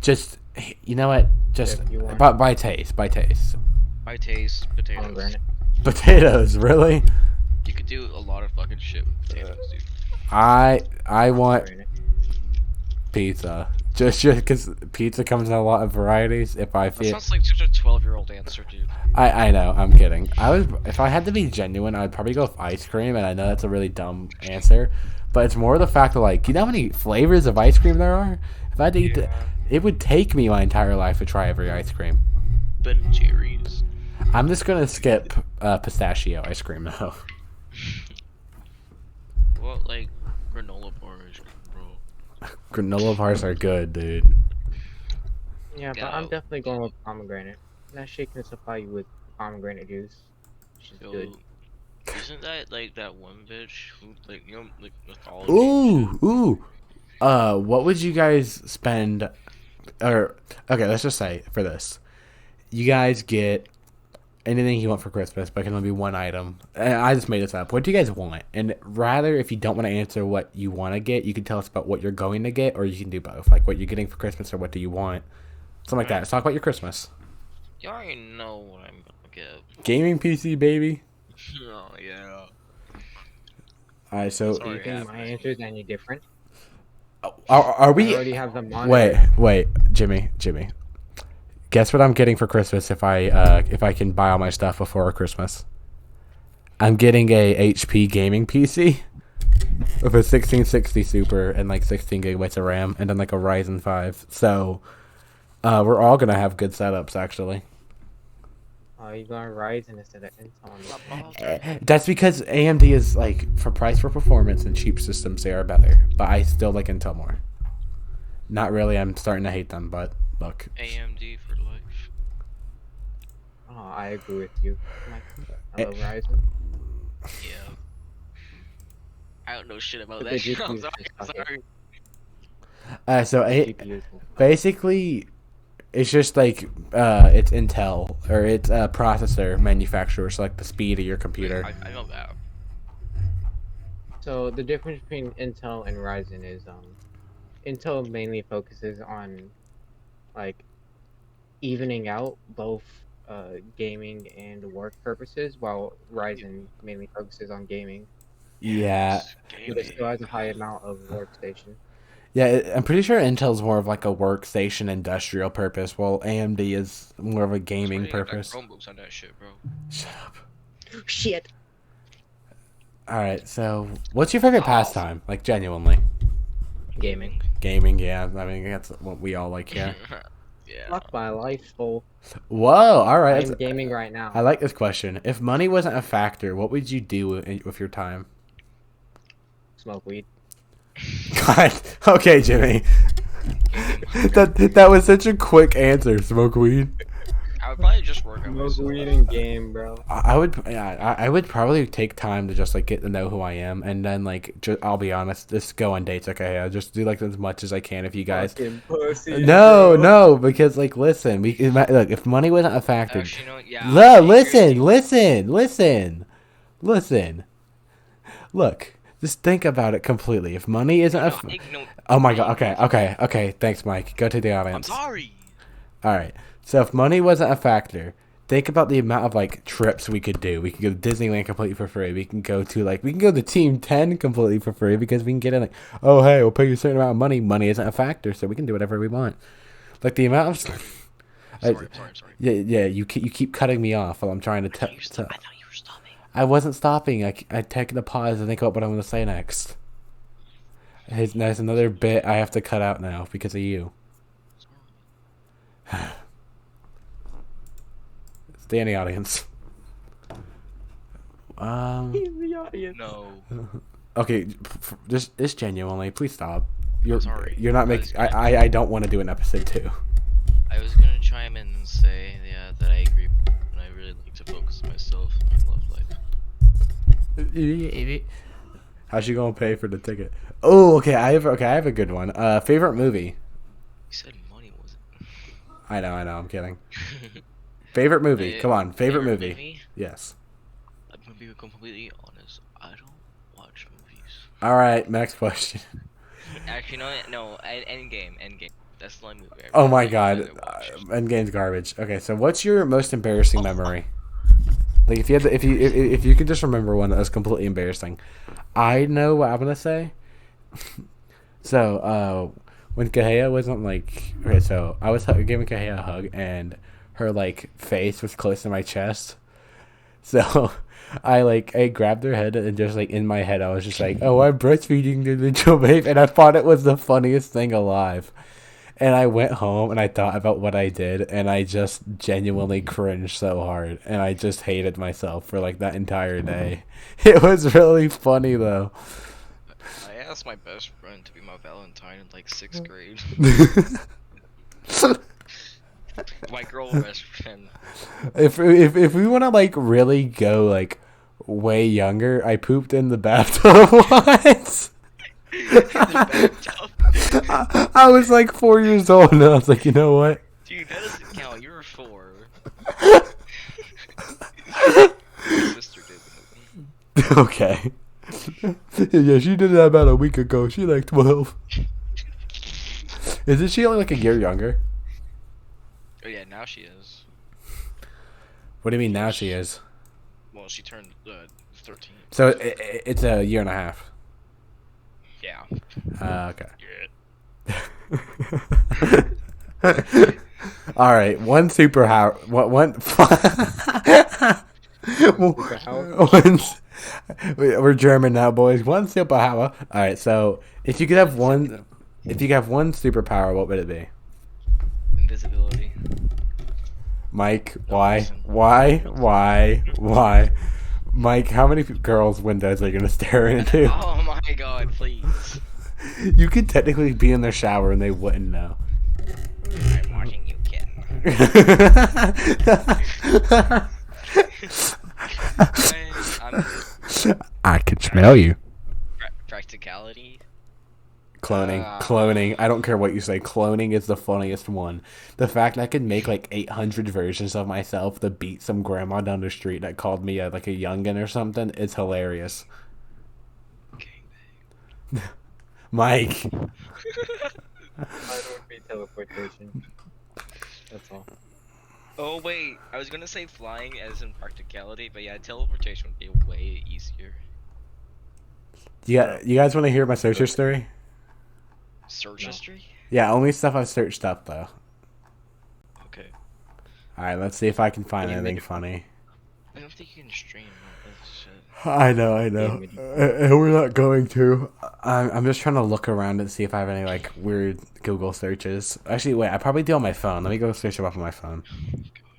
Just, you know what? Just by taste. By taste, potatoes. Potatoes, really? You could do a lot of fucking shit with potatoes, dude. I want pizza. Just because pizza comes in a lot of varieties. If I feel that sounds like such a 12-year-old answer, dude. I know, I'm kidding. If I had to be genuine, I'd probably go with ice cream, and I know that's a really dumb answer, but it's more the fact of like, you know how many flavors of ice cream there are? If I had to eat it would take me my entire life to try every ice cream. Ben & Jerry's. I'm just gonna skip pistachio ice cream though. Well, like granola bars, bro. Granola bars are good, dude. Yeah, but I'm definitely going with pomegranate. That shit can supply you with pomegranate juice, which is good. Isn't that like that one bitch who, like, you know, like mythology? Ooh. What would you guys spend? Or okay, let's just say for this, you guys get anything you want for Christmas, but it can only be one item. And I just made this up. What do you guys want? And rather, if you don't want to answer what you want to get, you can tell us about what you're going to get, or you can do both, like what you're getting for Christmas or what do you want, something like that. Let's talk about your Christmas. You already know what I'm gonna get. Gaming PC, baby. Oh yeah. All right, so do you think my answer is any different? Are we? I already have the monitor. Wait, Jimmy. Guess what I'm getting for Christmas if I can buy all my stuff before Christmas. I'm getting a HP gaming PC with a 1660 Super and like 16 gigabytes of RAM, and then like a Ryzen 5. So we're all gonna have good setups actually. Oh, you going Ryzen instead of Intel? That's because AMD is like for price for performance and cheap systems they are better, but I still like Intel more. Not really. I'm starting to hate them, but look. AMD for life. Oh, I agree with you. I love Ryzen. Yeah. I don't know shit about that shit. I'm sorry. Basically, it's just like it's Intel or it's a processor manufacturer, so like the speed of your computer. I know that. So the difference between Intel and Ryzen is Intel mainly focuses on like evening out both gaming and work purposes, while Ryzen mainly focuses on gaming. Yeah. But it still has a high amount of workstation. Yeah, I'm pretty sure Intel's more of like a workstation industrial purpose, while AMD is more of a gaming purpose. Chromebooks on that shit, bro. Shut up. Shit. All right, so what's your favorite pastime? Like genuinely. Gaming. Gaming, yeah. I mean, that's what we all like here. Yeah. Fuck my life, full. Whoa, all right. I'm gaming right now. I like this question. If money wasn't a factor, what would you do with your time? Smoke weed. God. Okay, Jimmy. That was such a quick answer. Smoke weed. I would probably just work on Smoke myself. weed and game, bro. I would probably take time to just like get to know who I am, and then like I'll be honest, just go on dates. Okay, I'll just do like as much as I can if you guys. Pussy, No, because like listen, look, if money wasn't a factor. Actually, you know what? Yeah. No, listen. Look. Just think about it completely. If money isn't oh my god. Okay. Thanks, Mike. Go to the audience. I'm sorry. All right. So if money wasn't a factor, think about the amount of like trips we could do. We could go to Disneyland completely for free. We can go to Team 10 completely for free because we can get in like, oh hey, we'll pay you a certain amount of money. Money isn't a factor, so we can do whatever we want. Like the amount of Sorry. yeah. You keep cutting me off while I'm trying to tell. I thought you were stopping. I wasn't stopping. I take the pause and think about what I'm going to say next. There's another bit I have to cut out now because of you. Stay in the audience. In the audience. No. Okay, just genuinely, please stop. You're Sorry. You're not making. I don't want to do an episode 2. I was gonna chime in and say, that I agree, and I really like to focus on myself and my love life. How's she gonna pay for the ticket? Oh, okay. I have a good one. Favorite movie. You said money wasn't. I know. I'm kidding. Favorite movie. Come on, favorite movie. Yes. I'm gonna be completely honest. I don't watch movies. All right. Next question. Actually, no. Endgame. That's the only movie. Oh my god, Endgame's garbage. Okay, so what's your most embarrassing memory? Like if you could just remember one that was completely embarrassing. I know what I'm gonna say. So when Kahea wasn't like okay, so I was giving Kahea a hug and her like face was close to my chest. So I grabbed her head and just like in my head I was just like, oh, I'm breastfeeding the little babe, and I thought it was the funniest thing alive. And I went home and I thought about what I did and I just genuinely cringed so hard and I just hated myself for like that entire day. It was really funny though. I asked my best friend to be my Valentine in like 6th grade. My girl best friend. If we want to like really go like way younger, I pooped in the bathtub once. I was like 4 years old and I was like, you know what? Dude, that doesn't count. You were 4. My sister did. Okay. Yeah, she did that about a week ago. She like 12. Isn't she only like a year younger? Oh yeah, now she is. What do you mean now she is? Well, she turned 13. So it's a year and a half. Yeah. Okay. All right, one superpower. We're German now, boys. One superpower. All right, so if you could have one superpower, what would it be? Invisibility. Mike, why? Mike, how many girls' windows are you gonna stare into? Oh my god, please. You could technically be in their shower and they wouldn't know. I'm watching you, kid. I can smell you. Practicality. Cloning. I don't care what you say. Cloning is the funniest one. The fact I could make like 800 versions of myself to beat some grandma down the street that called me like a youngin or something is hilarious. Mike. Mine would be teleportation. That's all. Oh wait, I was gonna say flying as in practicality, but yeah, teleportation would be way easier. Yeah, you guys want to hear my search history? Search history? Yeah, only stuff I've searched up though. Okay. All right, let's see if I can find anything funny. I don't think you can stream this shit. I know. And we're not going to. I'm just trying to look around and see if I have any like weird Google searches. Actually, wait, I probably do on my phone. Let me go search them up on my phone.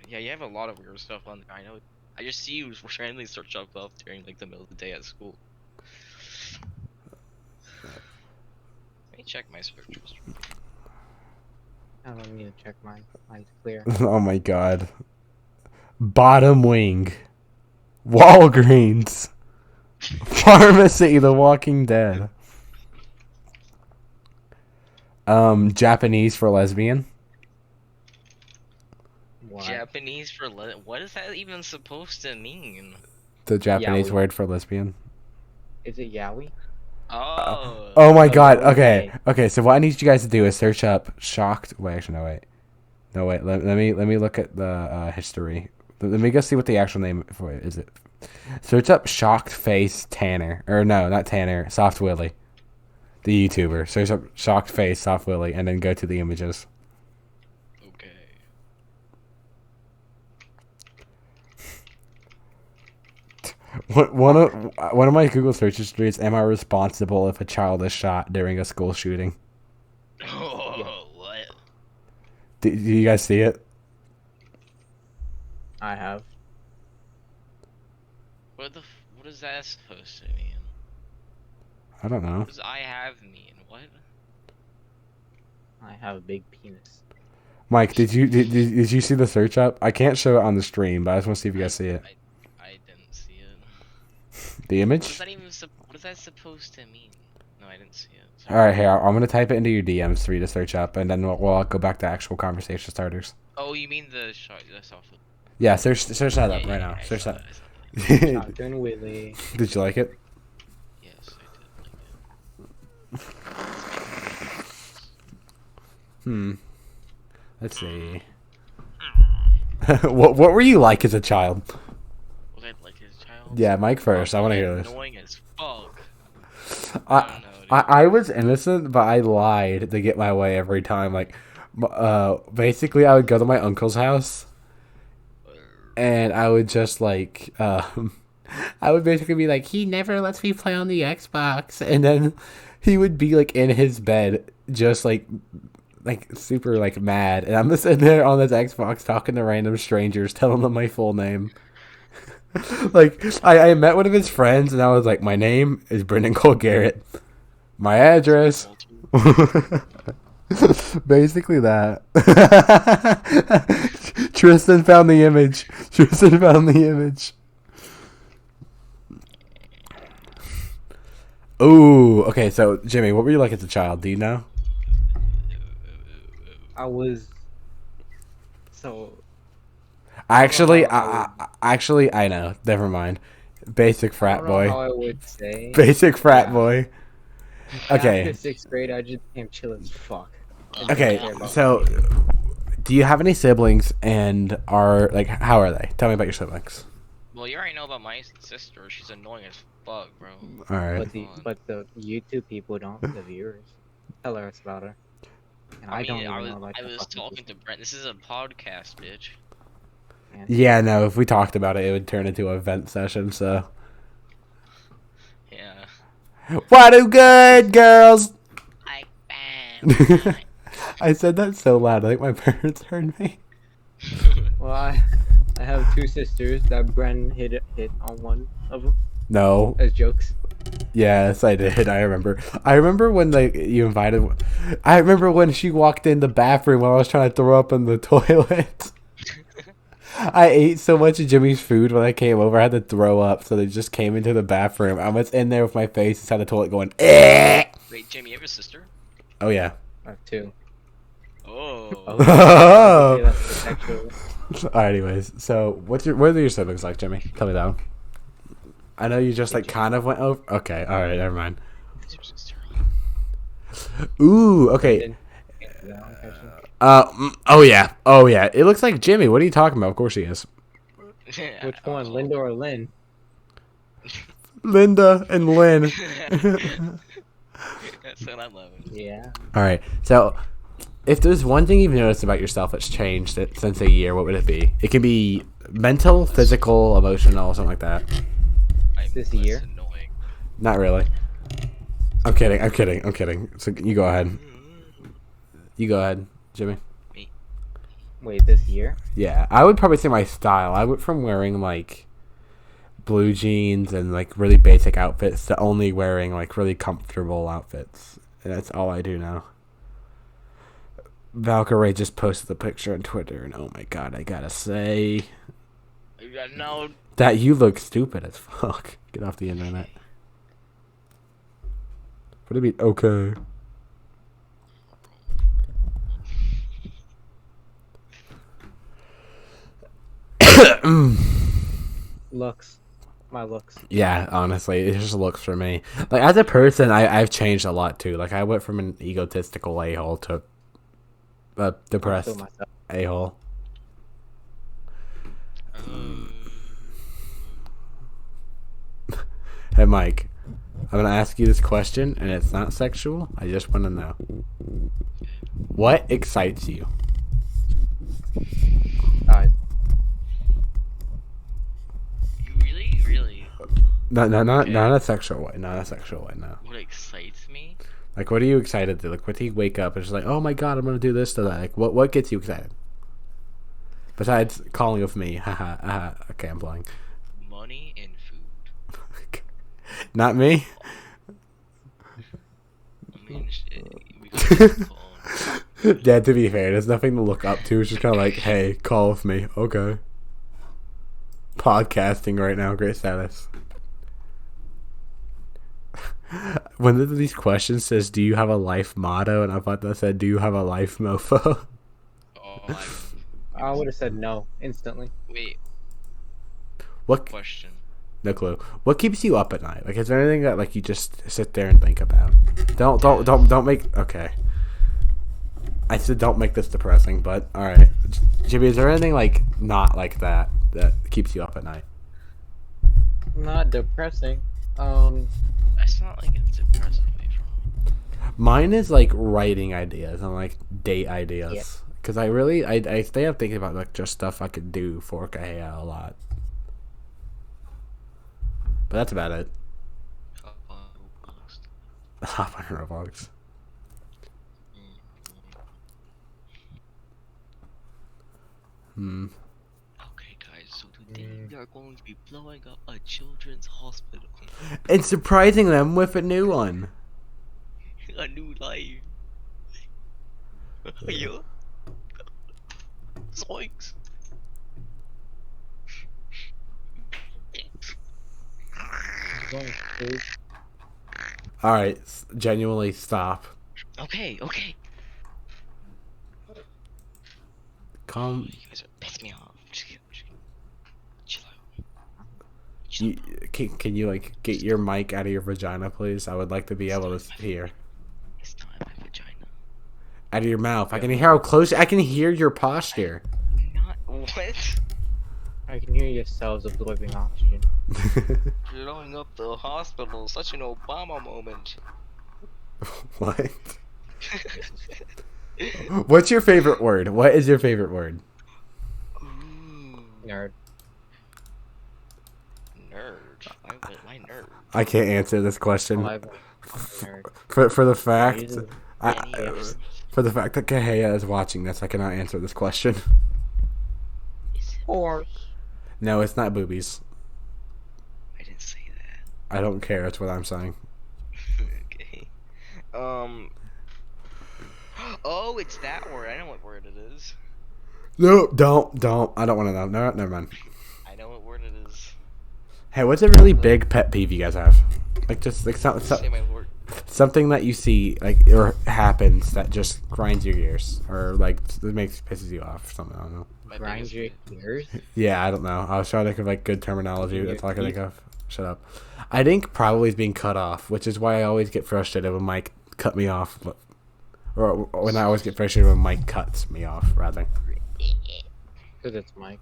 Yeah, you have a lot of weird stuff on. I know. I just see you randomly search up stuff during like the middle of the day at school. Let me check my search history. I don't need to check mine. Mine's clear. Oh my god. Bottom wing. Walgreens. Pharmacy, The Walking Dead. Japanese for lesbian. What? Japanese for what is that even supposed to mean? The Japanese Yaoi. word for lesbian. Is it yaoi? Oh. Oh my god. okay. Okay, so what I need you guys to do is search up shocked. Wait, actually, no, wait. No, wait. Let me look at the history Let me go see what the actual name for it is. It search up shocked face Tanner, or no, not Tanner, Soft Willy, the YouTuber. Search up shocked face Soft Willy, and then go to the images. Okay. One of my Google searches reads, "Am I responsible if a child is shot during a school shooting?" Oh, what? Do you guys see it? I have. What is that supposed to mean? I don't know. What does I have mean? What? I have a big penis. Mike, did you see the search up? I can't show it on the stream, but I just want to see if you guys see it. I didn't see it. The What image? is that even? What is that supposed to mean? No, I didn't see it. Sorry. All right, here I'm gonna type it into your DMs for you to search up, and then we'll go back to actual conversation starters. Oh, you mean the shot? The soft. Yeah, search that up right now. I Search saw that. I saw that. Shotgun Willie. Did you like it? Yes, I did Let's see. what were you like as a child? Was I like his child? Yeah, Mike first. I want to hear this. Annoying as fuck. I, don't know, dude. I was innocent, but I lied to get my way every time. Like, basically, I would go to my uncle's house, and I would just like, I would basically be like, he never lets me play on the Xbox, and then he would be like in his bed, just like super like mad, and I'm just sitting there on this Xbox talking to random strangers, telling them my full name. Like, I met one of his friends, and I was like, my name is Brendan Cole Garrett. My address. Basically that. Tristan found the image. Ooh, okay, so Jimmy, what were you like as a child? Do you know? I was. So. Actually, I know. Never mind. Basic frat I don't know how boy. I would say. Basic frat Yeah. boy. Okay. After 6th grade, I just became chill as fuck. Okay, so do you have any siblings, and are like, how are they? Tell me about your siblings. Well, you already know about my sister. She's annoying as fuck, bro. All right. But the YouTube people don't. The viewers. Tell us about her. And I don't even know about I the was fucking talking to people. Brent. This is a podcast, bitch. Man. Yeah, no, if we talked about it, it would turn into a vent session, so. Yeah. What do good girls? I bam. I said that so loud, I think my parents heard me. Well, I have 2 sisters that Bren hit on one of them No. as jokes. Yes, I did. I remember when you invited. I remember when she walked in the bathroom while I was trying to throw up in the toilet. I ate so much of Jimmy's food when I came over, I had to throw up, so they just came into the bathroom. I was in there with my face inside the toilet going, eh! Wait, Jimmy, you have a sister? Oh, yeah. I have 2. Oh. Oh. That's sexual. Alright, anyways, so what are your siblings like, Jimmy? Tell me that one. I know you just like kind of went over. Okay, alright, never mind. It's your sister. Ooh, okay. Oh yeah. It looks like Jimmy. What are you talking about? Of course he is. Which one, Linda or Lynn? Linda and Lynn. That's what I'm loving. Yeah. All right. So, if there's one thing you've noticed about yourself that's changed since a year, what would it be? It can be mental, physical, emotional, something like that. I'm This less year? annoying. Not really. I'm kidding. So you go ahead. You go ahead, Jimmy. Wait, this year? Yeah, I would probably say my style. I went from wearing like blue jeans and like really basic outfits to only wearing like really comfortable outfits. And that's all I do now. Valkyrie just posted the picture on Twitter, and oh my god, I gotta say You got no. that you look stupid as fuck. Get off the internet. What do you mean? Okay. Looks. My looks. Yeah, honestly, it just looks for me. Like, as a person, I've changed a lot too. Like, I went from an egotistical a-hole to a depressed myself. a-hole. Hey, Mike, I'm gonna ask you this question, and it's not sexual. I just want to know what excites you. Really? No, Okay. not a sexual way. Not a sexual way. No. What excites me? Like, what are you excited to? Like, what do you wake up and just like, oh my god, I'm gonna do this to that? Like, what gets you excited? Besides calling of me, haha, haha. Okay, I'm playing. Money and food. Not me. I mean, we got call. Yeah, to be fair, there's nothing to look up to. It's just kind of like, hey, call with me. Okay. Podcasting right now, great status. One of these questions says, "Do you have a life motto?" And I thought that said, "Do you have a life mofo?" Oh, I would have said no instantly. wait. What? Question. No clue. What keeps you up at night? Like, is there anything that like you just sit there and think about? Don't make. Okay. I said don't make this depressing, but all right. Jimmy, is there anything like not like that keeps you up at night? Not depressing. It's not like it's depressing from. Mine is like writing ideas and like date ideas. Because I stay up thinking about like just stuff I could do for Kahea a lot. But that's about it. Hop on Roblox. Okay, guys, so today we are going to be blowing up a children's hospital. And surprising them with a new one. A new life. Yeah. Zoinks. All right, genuinely stop. Okay. Calm. You guys are pissing me off. Just kidding. Chill out. Can you like get your mic out of your vagina, please? I would like to be able to hear. It's not in my vagina. Out of your mouth. I can hear how close. I can hear your posture. Not what? I can hear your cells absorbing oxygen. Blowing up the hospital. Such an Obama moment. What? What's your favorite word? What is your favorite word? Ooh. Nerd. Nerd. Why nerd? I can't answer this question. Nerd. For the fact, Any for the fact that Kahea is watching this, I cannot answer this question. Or No, it's not boobies. I didn't say that. I don't care. That's what I'm saying. Okay. Oh, it's that word. I know what word it is. No, don't. I don't want to know. No, never mind. I know what word it is. Hey, what's a really big pet peeve you guys have? Like just like Say my word. something that you see like or happens that just grinds your gears or like it pisses you off or something. I don't know. grind your gears. Yeah, I don't know. I was trying to think of like good terminology. That's all I can think of. Shut up. I think probably is being cut off, which is why I always get frustrated when Mike cut me off, or when I always get frustrated when Mike cuts me off, rather. Because it's Mike.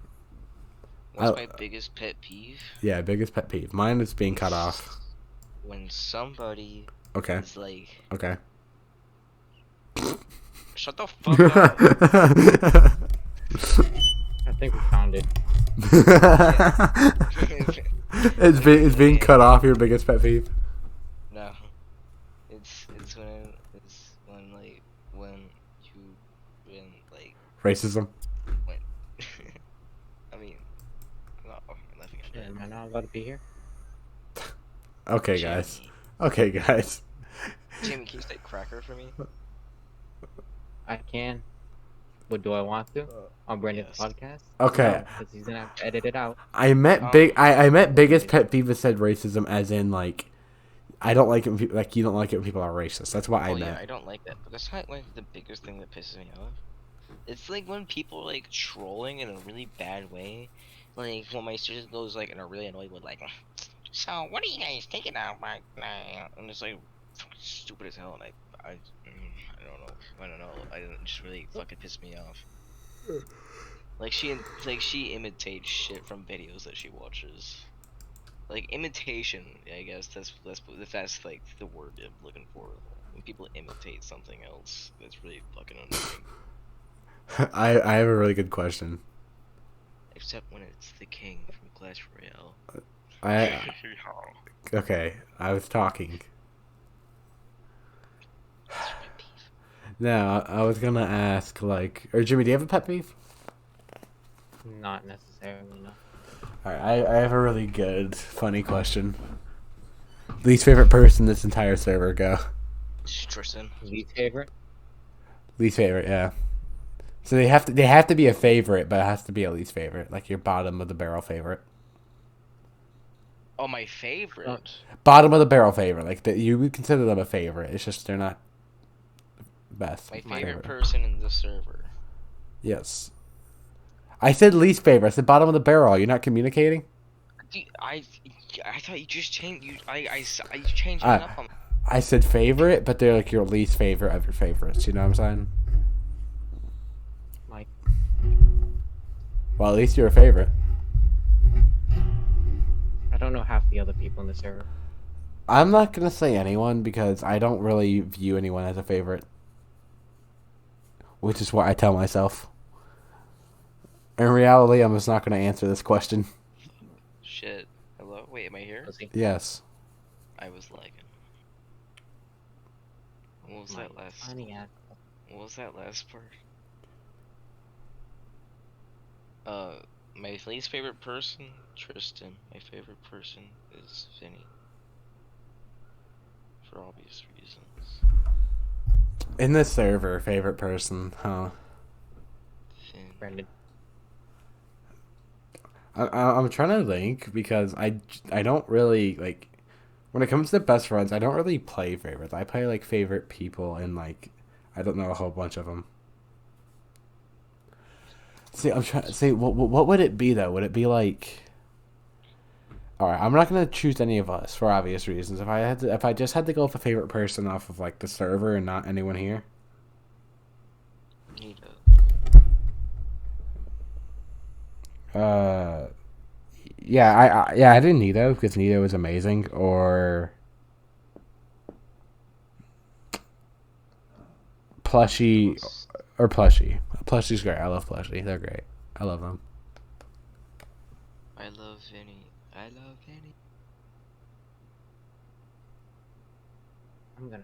What's my biggest pet peeve? Yeah, biggest pet peeve. Mine is being cut off. When somebody Okay. is like, Okay. shut the fuck up. I think we found it. It's being cut off your biggest pet peeve. No, it's when like Racism. when I mean I'm not laughing at Am I not allowed to be here? Okay, guys. Okay, guys. Jamie, can you say cracker for me? I can. But do I want to? On Brandon's Yes. podcast? Okay. Because he's gonna have to edit it out. I meant I meant biggest pet peeve that said racism as in like I don't like it when like you don't like it when people are racist. That's what I Oh meant. yeah, I don't like that. But that's not like the biggest thing that pisses me off. It's like when people are like trolling in a really bad way. Like when my sister goes like in a really annoyed way, like, so what are you guys thinking about right now? And it's like fucking stupid as hell. And I don't know. I don't know. I didn't just really fucking piss me off. Like she imitates shit from videos that she watches. Like imitation, I guess that's like the word I'm looking for. When people imitate something else, that's really fucking annoying. I have a really good question. Except when it's the king from Clash Royale. I okay. I was talking. What's your pet peeve? No, I was gonna ask like, or Jimmy, do you have a pet peeve? Not necessarily, no. Alright, I have a really good, funny question. Least favorite person this entire server, go. Tristan. Least favorite? Least favorite, yeah. So they have to be a favorite, but it has to be a least favorite, like your bottom of the barrel favorite. Oh, my favorite. Bottom of the barrel favorite, like that you would consider them a favorite. It's just they're not best. My favorite person in the server. Yes. I said least favorite. I said bottom of the barrel. You're not communicating. I thought you just changed. I changed it I up on. I said favorite, but they're like your least favorite of your favorites. You know what I'm saying? Like, Well, at least you're a favorite. I don't know half the other people in the server. I'm not gonna say anyone because I don't really view anyone as a favorite, which is what I tell myself. In reality, I'm just not gonna answer this question. Shit. Hello. Wait, am I here? Pussy. Yes. I was lagging. What was that last? Funny ass. What was that last part? My least favorite person, Tristan. My favorite person is Vinny. For obvious reasons. In this server, favorite person, huh? Finn. Brendan. I'm trying to think because I don't really like when it comes to best friends. I don't really play favorites. I play like favorite people and like I don't know a whole bunch of them. See, I'm trying to see what would it be though? Would it be like? All right, I'm not gonna choose any of us for obvious reasons. If I just had to go with a favorite person off of like the server and not anyone here. Nita. Yeah, I didn't Nito because Nito was amazing. Or Plushie, or Plushie. Plushie's great. I love Plushie. They're great. I love them. I love Vinny. I love Vinny. I'm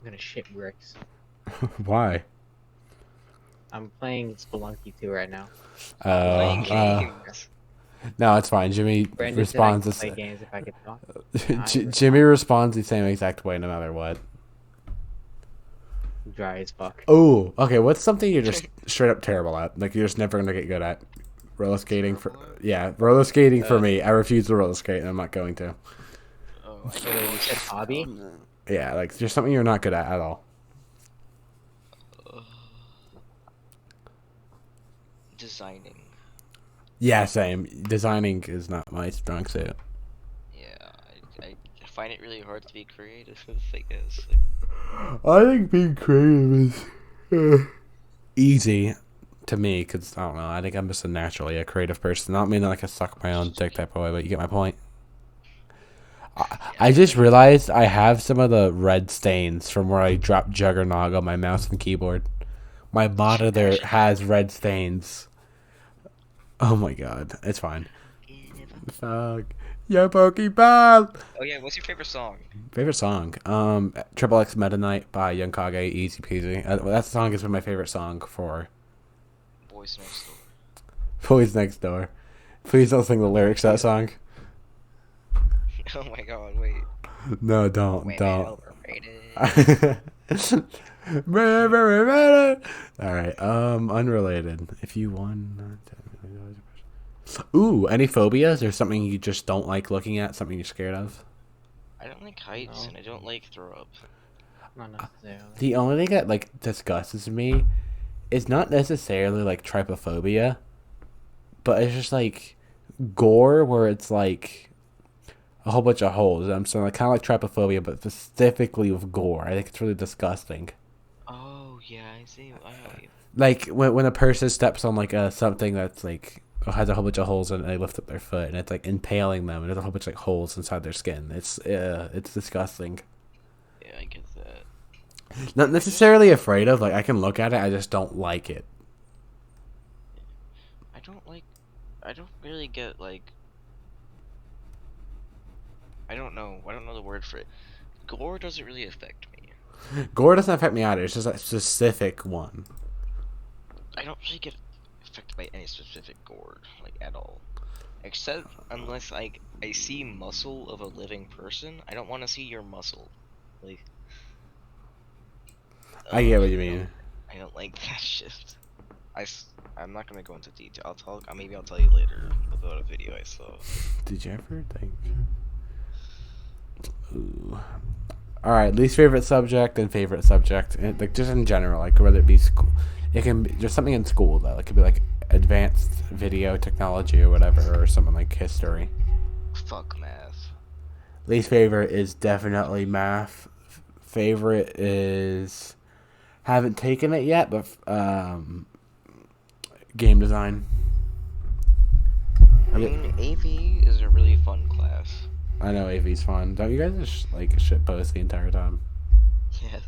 gonna shit bricks. Why? I'm playing Spelunky 2 right now. Playing Uh, games. no, it's fine. Jimmy Brendan responds said I the can play games if I could talk. Jimmy responds the same exact way no matter what. Dry as fuck. Oh, okay. What's something you're just straight up terrible at? Like you're just never gonna get good at? Roller skating for roller skating for me. I refuse to roller skate, and I'm not going to. Oh, So wait, you said hobby? Yeah, like there's something you're not good at all. designing. Yeah, same. Designing is not my strong suit. Yeah, I find it really hard to be creative, I guess. I think being creative is easy to me because I don't know. I think I'm just a naturally a creative person. Not meaning like I suck my own dick type of way, but you get my point. I just realized I have some of the red stains from where I dropped Juggernog on my mouse and keyboard. My monitor has red stains. Oh my god, it's fine. Fuck. Yo, Pokeball! Oh yeah, what's your favorite song? Favorite song? Triple X Meta Knight by Young Kage, easy peasy. That song has been my favorite song for Boys Next Door. Boys Next Door. Please don't sing the lyrics to that song. Oh my god, wait. No, don't. Wait, Alright, unrelated. If you won... Ooh, any phobias or something you just don't like looking at, something you're scared of? I don't like heights, No. and I don't like throw up. Not necessarily. The only thing that like disgusts me is not necessarily like trypophobia, but it's just like gore where it's like a whole bunch of holes. I'm saying like kind of like trypophobia, but specifically with gore. I think it's really disgusting. Oh yeah, I see. I know you. Like when a person steps on like something that's like has a whole bunch of holes and they lift up their foot and it's like impaling them and there's a whole bunch of like holes inside their skin. It's disgusting. Yeah, I get that. Not necessarily afraid of, like I can look at it, I just don't like it. I don't really get like. I don't know the word for it. Gore doesn't really affect me. Gore doesn't affect me either. It's just a specific one. I don't really get affected by any specific gore, like at all. Except unless like I see muscle of a living person, I don't want to see your muscle. Like I get what you mean. I don't like that shit. I'm not gonna go into detail. Maybe I'll tell you later about a video I saw. Did you ever think? Ooh. All right, least favorite subject and favorite subject, and, like just in general, like whether it be school, it can be just something in school though. It could be like advanced video technology or whatever, or something like history. Fuck math. Least favorite is definitely math. Favorite is haven't taken it yet, but game design. I mean, AV is a really fun class. I know AV's fun. Don't you guys just like shit post the entire time? Yes.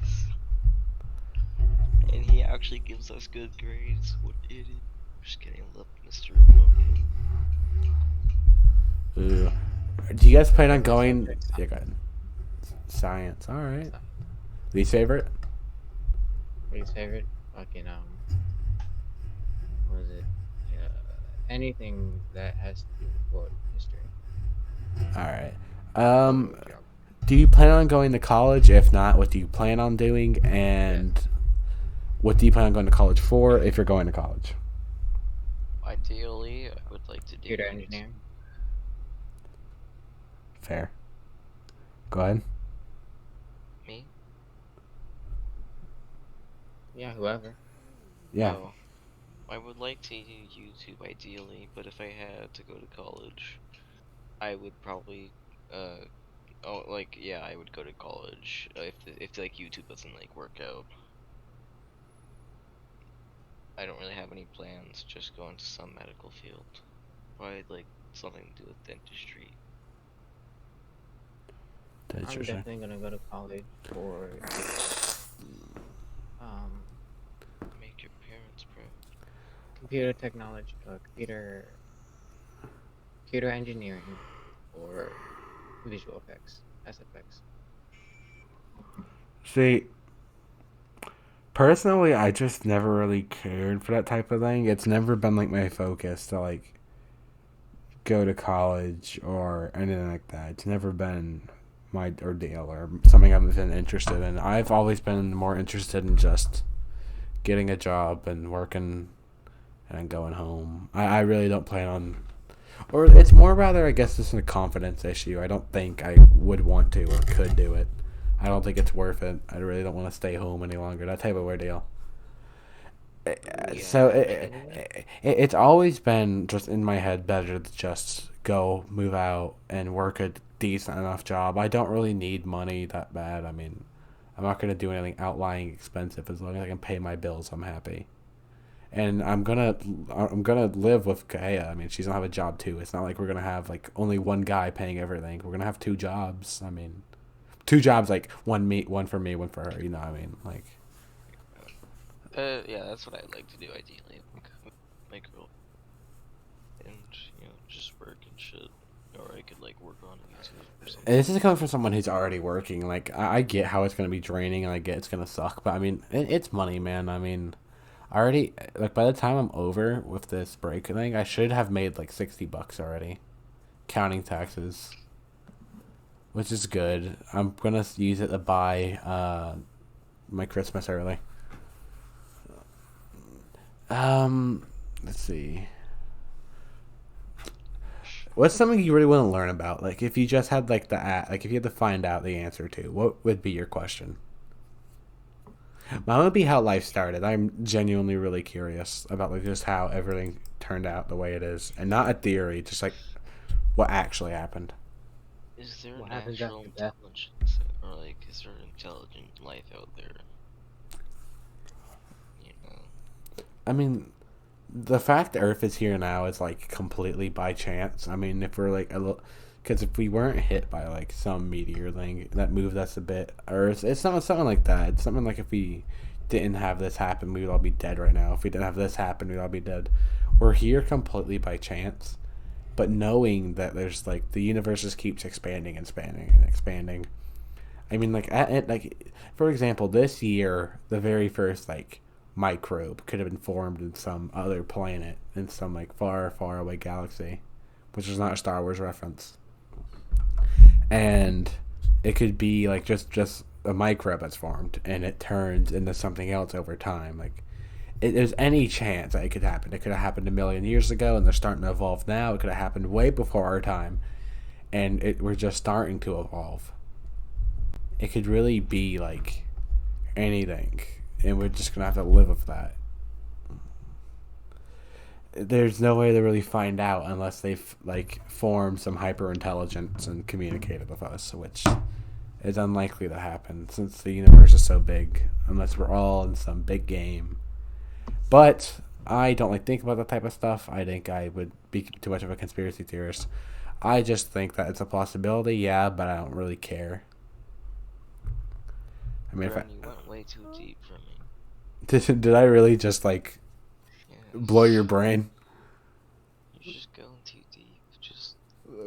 And he actually gives us good grades. What idiot. Just kidding, I love Mr. Ooh. Do you guys plan on going? Yeah, go ahead. Science. All right. Least favorite? Least favorite? Fucking what was it? Anything that has to do with what history. All right. Do you plan on going to college? If not, what do you plan on doing? And what do you plan on going to college for if you're going to college? Ideally, I would like to do computer engineering. Fair. Go ahead. Me? Yeah, whoever. Yeah. Oh, I would like to do YouTube ideally, but if I had to go to college, I would probably I would go to college if like YouTube doesn't like work out. I don't really have any plans, just go into some medical field. Probably like something to do with dentistry. I'm definitely gonna go to college for Make your parents proud. computer technology, computer engineering, or visual effects, SFX. See, personally, I just never really cared for that type of thing. It's never been like my focus to like go to college or anything like that. It's never been my ordeal or something I've been interested in. I've always been more interested in just getting a job and working and going home. I really don't plan on, or it's more rather, I guess, just a confidence issue. I don't think I would want to or could do it. I don't think it's worth it. I really don't want to stay home any longer. That type of ordeal. So it's always been just in my head better to just go move out and work a decent enough job. I don't really need money that bad. I mean, I'm not going to do anything outlying expensive. As long as I can pay my bills, I'm happy. And I'm gonna live with Kaya. I mean, she's gonna have a job too. It's not like we're gonna have like only one guy paying everything. We're gonna have two jobs. I mean, two jobs, like one for me, one for her. You know what I mean? Like. Yeah, that's what I'd like to do ideally. Like, my girl, and just work and shit, or I could like work on YouTube or something. And this is coming from someone who's already working. Like, I get how it's gonna be draining, and I get it's gonna suck. But I mean, it's money, man. I mean. I already, like, by the time I'm over with this break thing, I should have made like $60 already, counting taxes, which is good. I'm gonna use it to buy my Christmas early. Let's see. What's something you really want to learn about? Like, if you just had like if you had to find out the answer to, what would be your question? Mine would be how life started. I'm genuinely really curious about like just how everything turned out the way it is, and not a theory, just like what actually happened. Is there What happens natural after death? intelligence, or like is there intelligent life out there? You know. I mean, the fact that Earth is here now is like completely by chance. I mean, if we're like a little, because if we weren't hit by like some meteor thing that moved us a bit, or it's not something like that. It's something like if we didn't have this happen, we would all be dead right now. If we didn't have this happen, we'd all be dead. We're here completely by chance, but knowing that there's like the universe just keeps expanding and expanding and expanding. I mean, like for example, this year the very first like microbe could have been formed in some other planet in some like far, far away galaxy, which is not a Star Wars reference. And it could be like just a microbe that's formed and it turns into something else over time. Like there's any chance that it could happen. It could have happened a million years ago and they're starting to evolve now. It could have happened way before our time and we're just starting to evolve. It could really be like anything and we're just gonna have to live with that. There's no way to really find out unless they've like formed some hyper intelligence and communicated with us, which is unlikely to happen since the universe is so big, unless we're all in some big game. But I don't like think about that type of stuff. I think I would be too much of a conspiracy theorist. I just think that it's a possibility, yeah, but I don't really care. I mean, Bren, you went way too deep for me. Did I really just like Yeah, blow your brain? You're just going too deep. Just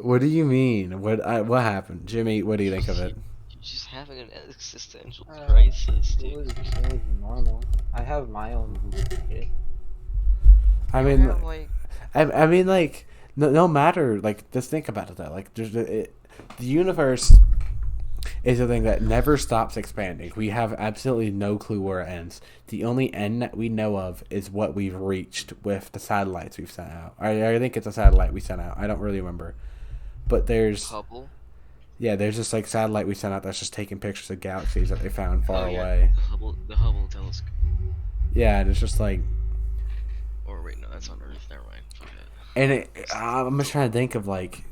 What do you mean? What happened, Jimmy? What do you think of it? you're just having an existential Uh, crisis, It was dude. normal. I have my own shit. I I mean, have, like, I mean, like, no matter, like, just think about it though. Like, the universe is a thing that never stops expanding. We have absolutely no clue where it ends. The only end that we know of is what we've reached with the satellites we've sent out. I think it's a satellite we sent out. I don't really remember, but there's Hubble. there's this like satellite we sent out that's just taking pictures of galaxies that they found far Oh, yeah, away. the Hubble telescope. Yeah, and it's just like, Or wait, no, that's on Earth. Never mind. Fuck that. and I'm just trying to think of like,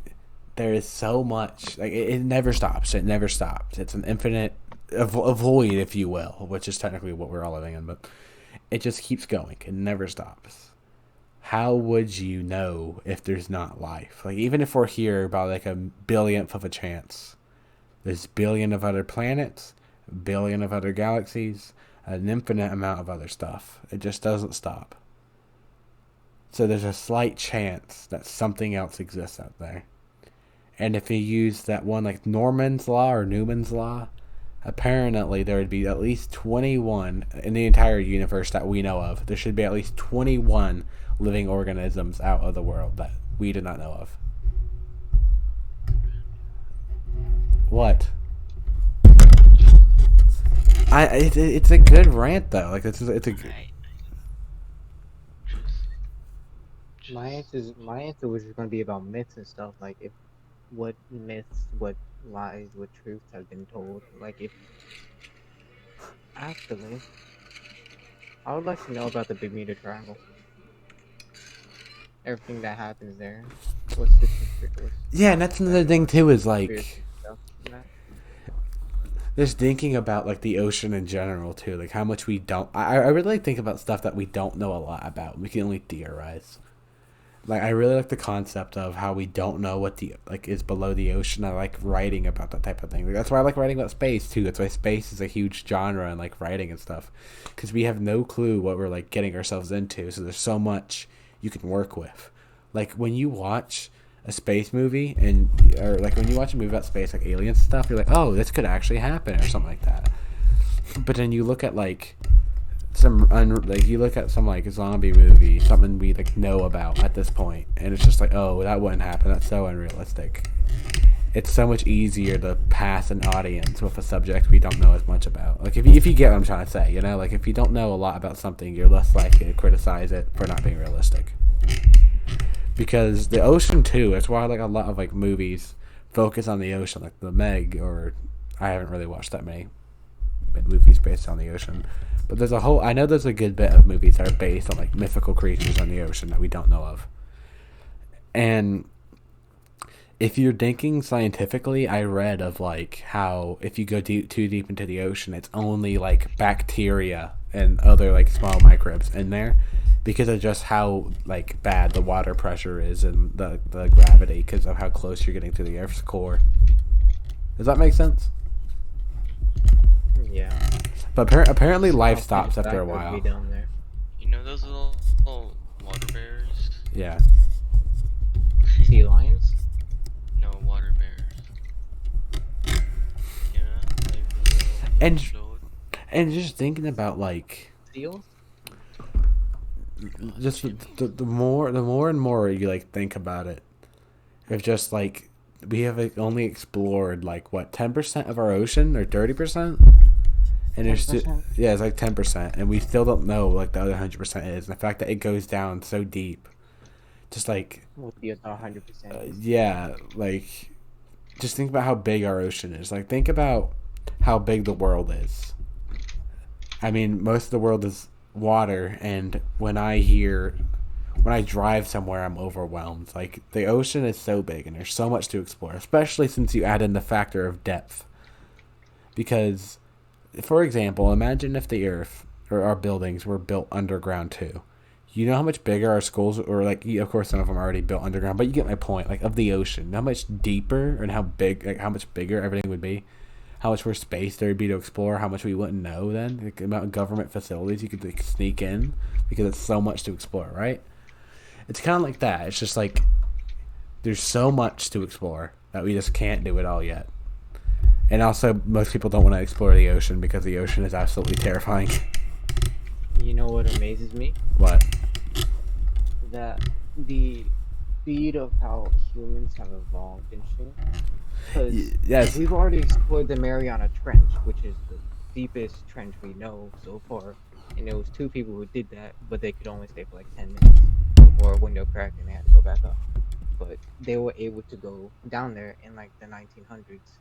there is so much, like it never stops. It never stops. It's an infinite a void, if you will, which is technically what we're all living in, but it just keeps going. It never stops. How would you know if there's not life? Like, even if we're here by like a billionth of a chance, there's a billion of other planets, a billion of other galaxies, an infinite amount of other stuff. It just doesn't stop. So there's a slight chance that something else exists out there. And if you use that one like Norman's Law or Newman's Law, apparently there would be at least 21 in the entire universe that we know of. There should be at least 21 living organisms out of the world that we do not know of. What? It's a good rant though. Like it's a Right. My answer was just gonna be about myths and stuff. Like if what myths, what lies, what truths have been told. Like if actually, I would like to know about the Bermuda Triangle. Everything that happens there. What's the yeah, and that's another thing too is like conspiracy stuff and that? just thinking about like the ocean in general too, like how much we don't. I really like think about stuff that we don't know a lot about. We can only theorize. Like I really like the concept of how we don't know what the like is below the ocean. I like writing about that type of thing. Like, that's why I like writing about space too. That's why space is a huge genre and like writing and stuff, because we have no clue what we're like getting ourselves into. So there's so much you can work with. Like when you watch a space movie or like when you watch a movie about space, like aliens stuff, you're like, oh, this could actually happen or something like that. But then you look at like you look at some like zombie movie, something we like know about at this point, and it's just like, oh, that wouldn't happen. That's so unrealistic. It's so much easier to pass an audience with a subject we don't know as much about. Like if you get what I'm trying to say, you know, like if you don't know a lot about something, you're less likely to criticize it for not being realistic. Because the ocean too, that's why like a lot of like movies focus on the ocean, like The Meg, or I haven't really watched that many movies based on the ocean. But I know there's a good bit of movies that are based on like mythical creatures on the ocean that we don't know of. And if you're thinking scientifically, I read of like how if you go too deep into the ocean, it's only like bacteria and other like small microbes in there because of just how like bad the water pressure is and the gravity because of how close you're getting to the Earth's core. Does that make sense? Yeah. But apparently life How stops pitch after a black would while. be down there. You know those little water bears? Yeah. Sea lions? No, water bears. Yeah, like the And float. and just thinking about like Seals? just the more and more you like think about it, if just like we have like, only explored like what 10% of our ocean or 30%, and there's still 10%? yeah it's like 10%, and we still don't know like the other 100% is, and the fact that it goes down so deep, just like What the other 100% is? yeah, like just think about how big our ocean is. Like think about how big the world is. I mean, most of the world is water, and when I drive somewhere, I'm overwhelmed. Like the ocean is so big, and there's so much to explore, especially since you add in the factor of depth. Because, for example, imagine if the Earth or our buildings were built underground too. You know how much bigger our schools, or like, of course, some of them are already built underground, but you get my point. Like of the ocean, how much deeper and how big, like how much bigger everything would be. How much more space there would be to explore, how much we wouldn't know then, like the amount of government facilities you could like sneak in because it's so much to explore, right? It's kind of like that. It's just like there's so much to explore that we just can't do it all yet. And also, most people don't want to explore the ocean because the ocean is absolutely terrifying. You know what amazes me? What? That the speed of how humans have evolved and shit. Because Yes. we've already explored the Mariana Trench, which is the deepest trench we know so far. And it was 2 people who did that, but they could only stay for like 10 minutes before a window cracked and they had to go back up. But they were able to go down there in like the 1900s.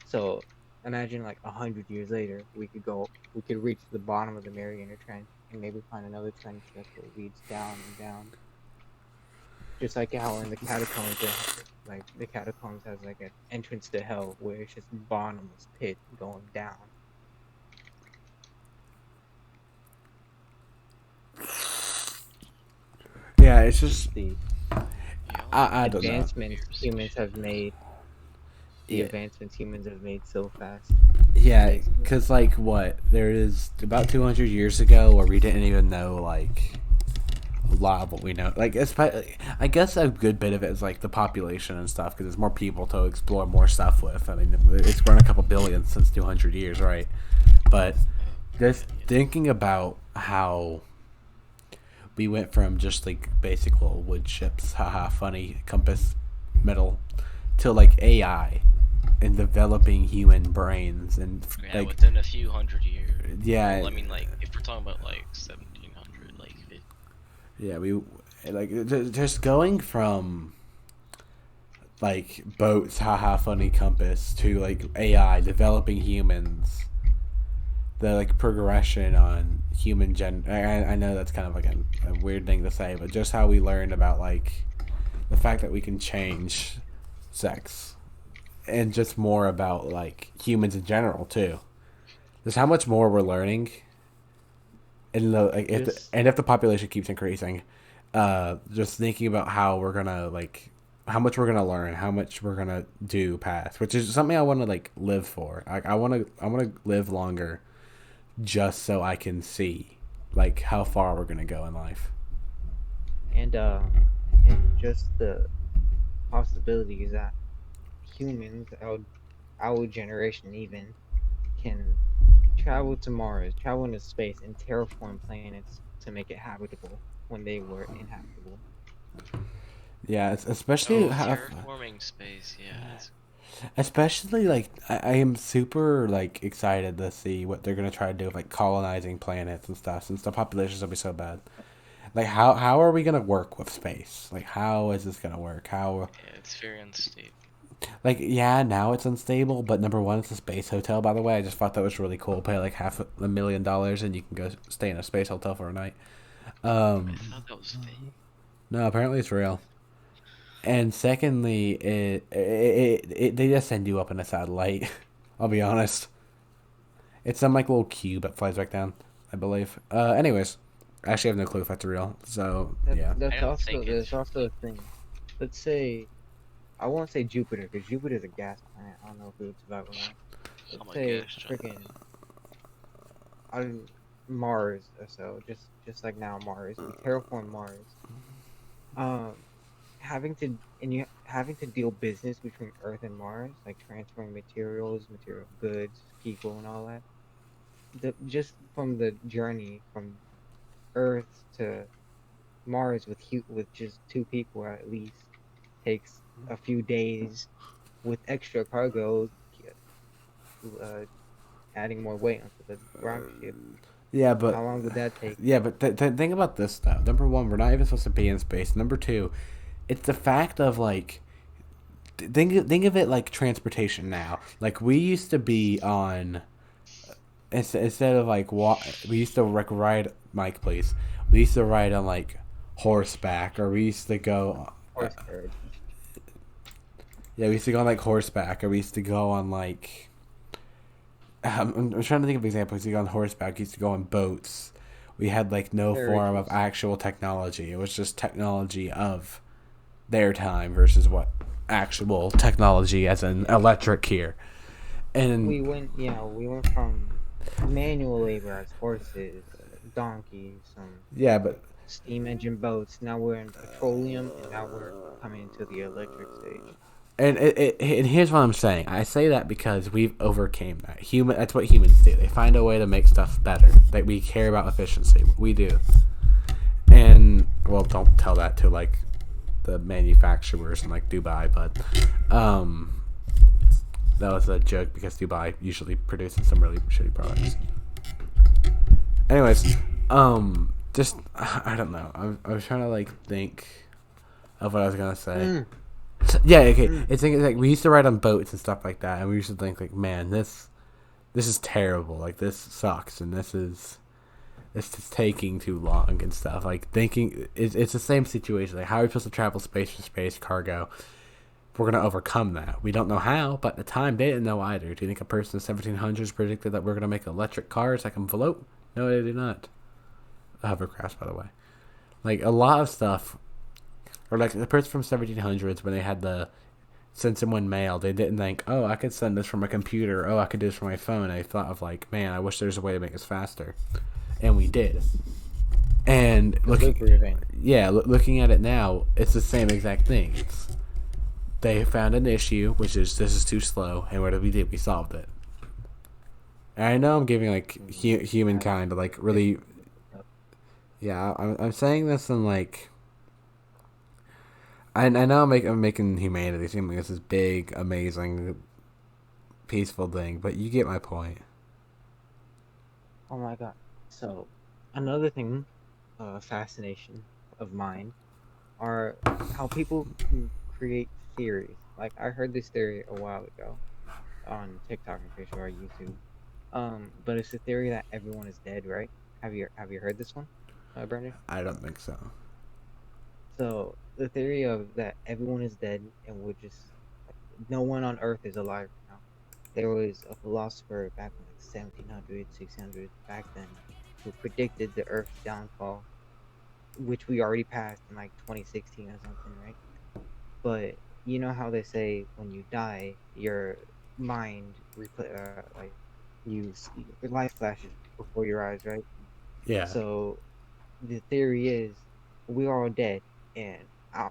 So imagine like 100 years later, we could reach the bottom of the Mariana Trench and maybe find another trench that leads down and down. Just like how in the catacombs, like the catacombs has like an entrance to hell where it's just bottomless pit going down. Yeah, it's just The I don't know. advancements humans have made. The Yeah. advancements humans have made so fast. Yeah, because like what there is about 200 years ago where we didn't even know like a lot of what we know. Like I guess a good bit of it is like the population and stuff because there's more people to explore more stuff with. I mean, it's grown a couple billion since 200 years, right? But just thinking about how we went from just like basic little wood ships, haha, funny compass, metal, to like AI and developing human brains and Yeah, like within a few hundred years. yeah. Well, I mean, like if we're talking about like 1700, like Yeah, we like just going from like boats, haha, funny compass to like AI developing humans. The like progression on human I know that's kind of like a weird thing to say, but just how we learned about like the fact that we can change sex, and just more about like humans in general too. Just how much more we're learning, and if the population keeps increasing, just thinking about how we're gonna like how much we're gonna learn, how much we're gonna do past, which is something I want to like live for. Like I want to live longer, just so I can see like how far we're gonna go in life. And just the possibilities that humans, our generation even, can travel to Mars, travel into space, and terraform planets to make it habitable when they were inhabitable. Yeah, especially terraforming space. Yeah. especially like I am super like excited to see what they're gonna try to do with like colonizing planets and stuff since the population's gonna be so bad. Like how are we gonna work with space? Like how is this gonna work? How Yeah, it's very unstable. like yeah, now it's unstable, but number one, it's a space hotel. By the way, I just thought that was really cool. Pay like $500,000 and you can go stay in a space hotel for a night. I thought that was fake. No, apparently it's real. And secondly, they just send you up in a satellite. I'll be honest. It's some like little cube that flies back down. I believe. Anyways, I actually have no clue if that's real. So yeah. I don't think it's There's also a thing. Let's say I won't say Jupiter because Jupiter's a gas planet. I don't know if it would survive or not. oh Let's my say gosh, John. freaking on Mars or so, just like now Mars. We terraform Mars. Um, having to deal business between Earth and Mars, like transferring materials, material goods, people, and all that. Just from the journey from Earth to Mars with just two people at least takes a few days with extra cargo, uh, adding more weight onto the rocket ship. Yeah, but How long would that take? think about this though. Number one, we're not even supposed to be in space. Number two, it's the fact of like think of it like transportation now. Like we used to be on instead of like we used to like ride Mike please. We used to ride on like horseback, or we used to go. Horse carriage. Yeah, we used to go on like horseback, or we used to go on like. I'm trying to think of examples. We used to go on horseback. We used to go on boats. We had like no form of Carriages. actual technology. It was just technology of their time versus what actual technology as an electric here. And We went from manual labor as horses, donkeys, yeah, but steam engine boats. Now we're in petroleum, and now we're coming into the electric stage. and here's what I'm saying. I say that because we've overcame that. That's what humans do. They find a way to make stuff better. That we care about efficiency. We do. And well, don't tell that to like the manufacturers in like Dubai, but that was a joke because Dubai usually produces some really shitty products. Anyways, just I don't know. I was trying to like think of what I was gonna say. Yeah, okay. It's like we used to ride on boats and stuff like that, and we used to think like, man, this is terrible. Like this sucks, and this is taking too long and stuff. Like thinking it's the same situation. Like how are we supposed to travel space for space cargo? We're gonna overcome that. We don't know how, but at the time they didn't know either. Do you think a person in the 1700s predicted that we're gonna make electric cars that can float? No, they did not. Hovercrafts, by the way. Like a lot of stuff. Or like the person from 1700s when they had the send someone mail, they didn't think, oh, I could send this from a computer. Oh, I could do this from my phone. They thought of like, man, I wish there's a way to make this faster, and we did. And looking at it now, it's the same exact thing. They found an issue, which is this is too slow, and what did we do? We solved it. And I know I'm giving like humankind like really, yeah. I'm saying this in like. I know I'm making humanity seem like this is big, amazing, peaceful thing, but you get my point. Oh my god. So, another thing, fascination of mine, are how people can create theories. Like, I heard this theory a while ago on TikTok, I'm pretty sure, or YouTube. But it's the theory that everyone is dead, right? Have you heard this one, Brendan? I don't think so. So, the theory of that everyone is dead and we're just no one on Earth is alive right now. There was a philosopher back in like 1700s, 600s, back then, who predicted the Earth's downfall, which we already passed in like 2016 or something, right? But you know how they say when you die, your mind like your life flashes before your eyes, right? Yeah. So the theory is we're all dead and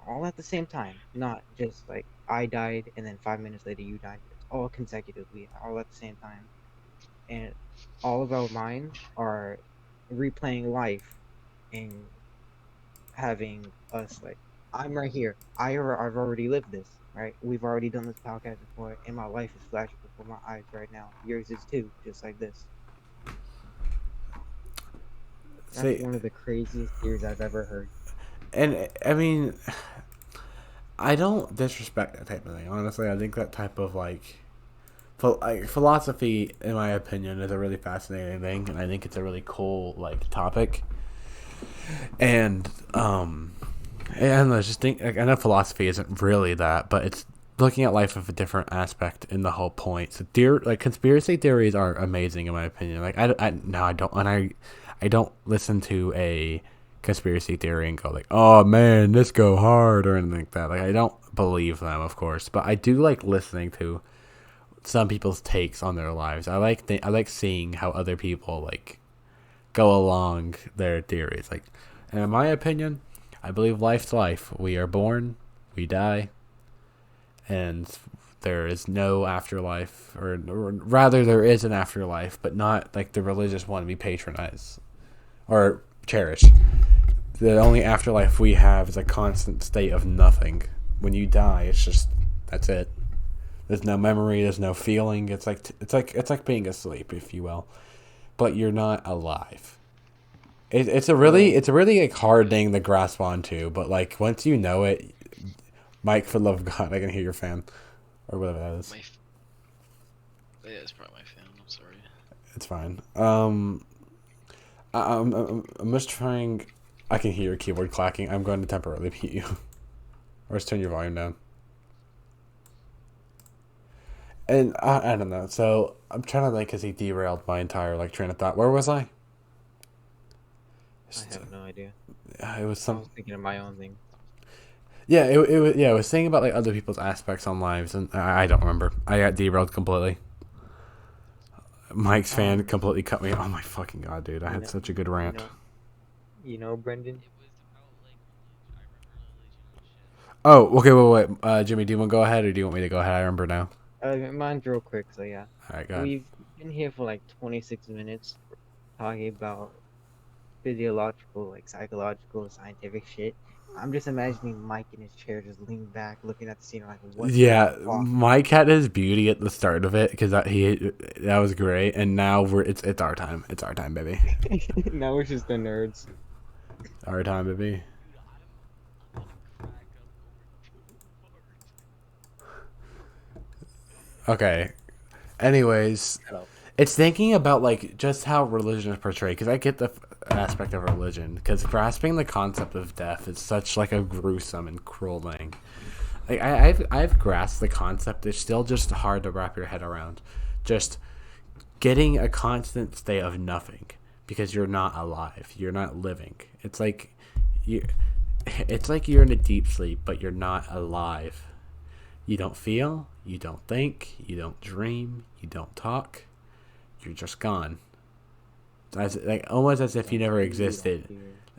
all at the same time, not just like I died and then 5 minutes later you died. It's all consecutively, all at the same time, and all of our minds are replaying life and having us like I'm right here. I've already lived this, right? We've already done this podcast before, and my life is flashing before my eyes right now. Yours is too, just like this. That's one of the craziest theories I've ever heard. And I mean, I don't disrespect that type of thing. Honestly, I think that type of like philosophy, in my opinion, is a really fascinating thing, and I think it's a really cool like topic. And I just think I know philosophy isn't really that, but it's looking at life of a different aspect in the whole point. So, conspiracy theories are amazing in my opinion. Like I don't, and I don't listen to a conspiracy theory and go like, oh man, this go hard or anything like that. Like, I don't believe them, of course, but I do like listening to some people's takes on their lives. I like seeing how other people like go along their theories. Like, and in my opinion, I believe life's life. We are born, we die, and there is no afterlife, or rather, there is an afterlife, but not like the religious one we patronize or cherish. The only afterlife we have is a constant state of nothing. When you die, it's just that's it. There's no memory. There's no feeling. It's like being asleep, if you will, but you're not alive. It's a really like hard thing to grasp onto. But like once you know it, Mike, for the love of God, I can hear your fan, or whatever that is. Yeah, it's probably my fan. I'm sorry. It's fine. I'm just trying. I can hear your keyboard clacking. I'm going to temporarily mute you, or just turn your volume down. And I don't know. So I'm trying to like, because he derailed my entire like train of thought. Where was I? I have no idea. It was I was thinking of my own thing. Yeah, it was saying about like other people's aspects on lives, and I don't remember. I got derailed completely. Mike's fan completely cut me. Oh my fucking God, dude! I had such a good rant. You know, Brendan. Oh, okay, wait. Jimmy, do you want to go ahead, or do you want me to go ahead? I remember now. Mine's real quick, so yeah. All right, go ahead. We've been here for like 26 minutes talking about physiological, like psychological, scientific shit. I'm just imagining Mike in his chair just leaned back, looking at the scene like, what? Yeah, Mike had his beauty at the start of it because that was great, and now it's our time. It's our time, baby. Now we're just the nerds. Our time, baby. Okay. Anyways, it's thinking about like just how religion is portrayed, because I get the aspect of religion, because grasping the concept of death is such like a gruesome and cruel thing. Like I've grasped the concept. It's still just hard to wrap your head around. Just getting a constant state of nothing because you're not alive. You're not living. It's like you're in a deep sleep, but you're not alive. You don't feel, you don't think, you don't dream, you don't talk. You're just gone. As like almost as if you never existed.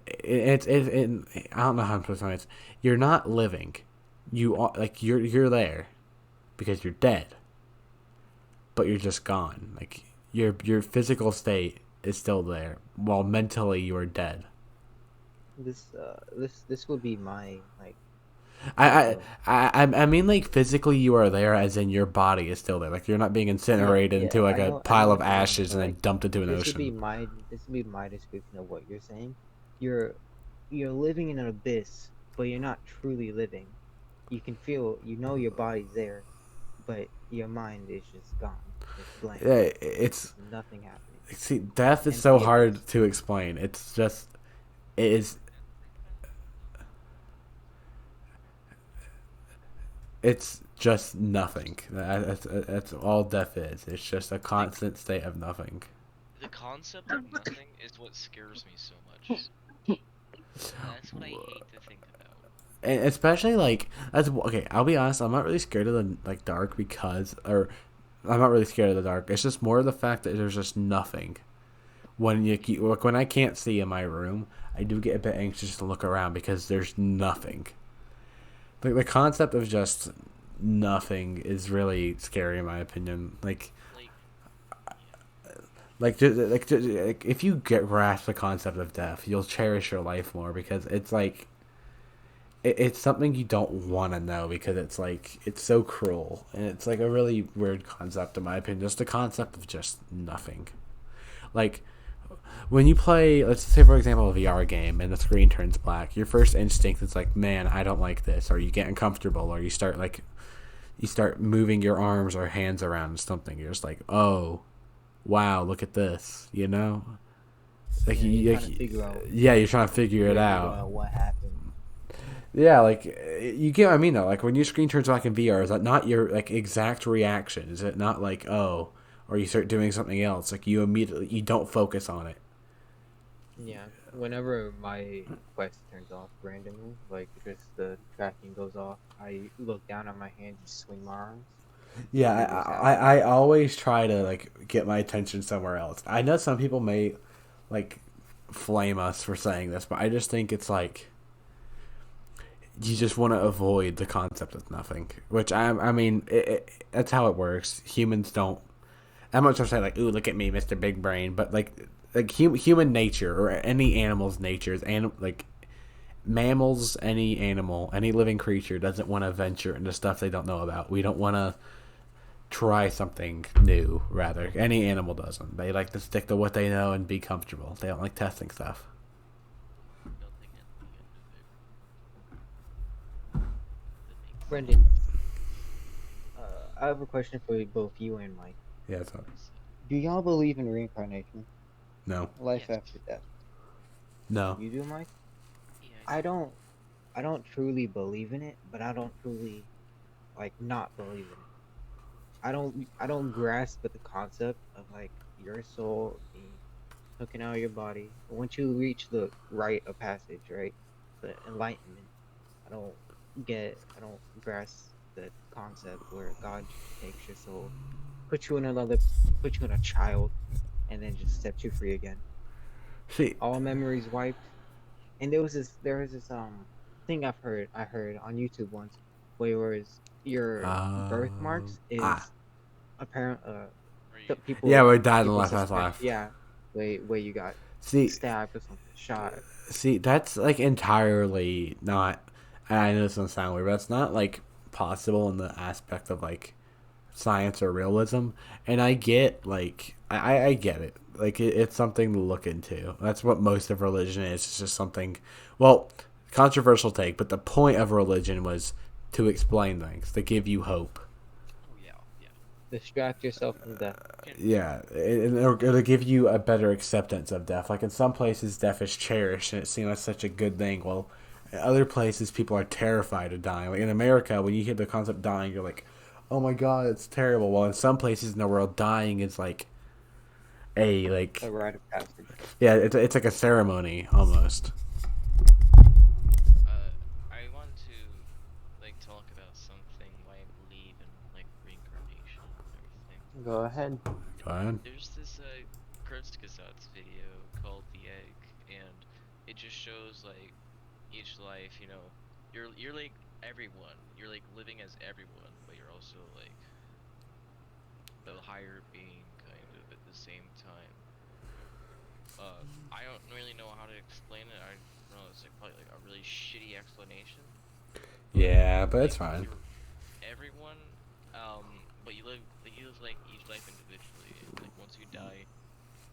It's I don't know how I'm supposed to say it. You're not living. You are like you're there because you're dead. But you're just gone. Like your physical state is still there, while mentally you are dead. This would be my like. I mean, like physically you are there, as in your body is still there. Like you're not being incinerated into like a pile of ashes and then dumped into an ocean. This would be my description of what you're saying. You're living in an abyss, but you're not truly living. You can feel, your body's there, but your mind is just gone. It's blank. Yeah, it's nothing happening. See, death is so hard to explain. It's just, it is. It's just nothing. That's all death is. It's just a constant state of nothing. The concept of nothing is what scares me so much. That's what I hate to think about. And especially okay. I'll be honest. I'm not really scared of the dark I'm not really scared of the dark. It's just more of the fact that there's just nothing. When I can't see in my room, I do get a bit anxious to look around because there's nothing. Like the concept of just nothing is really scary in my opinion. Like if you grasp the concept of death, you'll cherish your life more, because it's like it's something you don't want to know, because it's so cruel, and it's like a really weird concept in my opinion. Just the concept of just nothing. Like when you play, let's say for example, a VR game and the screen turns black, your first instinct is like, man, I don't like this, or you get uncomfortable, or you start moving your arms or hands around something. You're just like, oh, wow, look at this, Like you're trying to figure it out. What happened? Yeah, like you get what I mean though. Like when your screen turns black in VR, is that not your exact reaction? Is it not like, oh, or you start doing something else? Like you don't focus on it. Yeah, whenever my quest turns off randomly, like just the tracking goes off, I look down at my hands and swing my arms. Yeah, It just happens. I always try to like get my attention somewhere else. I know some people may like flame us for saying this, but I just think it's like you just want to avoid the concept of nothing. Which I mean, that's how it works. Humans don't. I'm not trying to say like, "Ooh, look at me, Mister Big Brain," but like human nature or any animal's nature is like mammals, any animal, any living creature doesn't want to venture into stuff they don't know about. We don't want to try something new. Rather, any animal doesn't. They like to stick to what they know and be comfortable. They don't like testing stuff. Nothing at the end of it. That makes Brendan, I have a question for both you and Mike. Yeah, it's not. sense. Do y'all believe in reincarnation, No, life Yes. after death? no. You do, Mike? Yeah, I don't. I don't truly believe in it, but I don't truly like not believe in it. I don't grasp at the concept of like your soul being taken out of your body. Once you reach the rite of passage, right? The enlightenment. I don't grasp the concept where God just takes your soul, put you in another put you in a child, and then just sets you free again. See, All memories wiped. And there was this thing I heard on YouTube once where it was your birthmarks ah, is apparent where so you yeah, we died in the people last suspect, life. yeah, where you got See, stabbed or something, shot. See, that's like entirely not. I know this doesn't sound weird, but it's not like possible in the aspect of like science or realism. And I get like I get it. Like it's something to look into. That's what most of religion is. It's just something. Well, controversial take, but the point of religion was to explain things, to give you hope. oh yeah, yeah. Distract yourself from death. Yeah, it'll give you a better acceptance of death. Like in some places, death is cherished and it seems like such a good thing. Well, in other places, people are terrified of dying. Like in America, when you hear the concept of dying, you're like, "Oh my god, it's terrible." Well, in some places in the world, dying is like a like A rite of passage. yeah, it's like a ceremony almost. I want to like talk about something why I believe in like reincarnation and everything. Go ahead. Go ahead. There's this Kurzgesagt's video called The Egg, and it just shows like each life, you know, you're like everyone. You're like living as everyone, but you're also like a higher being kind of at the same time. I don't really know how to explain it. I don't know, it's like probably like a really shitty explanation. Yeah, but it's Like fine. you're everyone, but you live like each life individually. And, like once you die,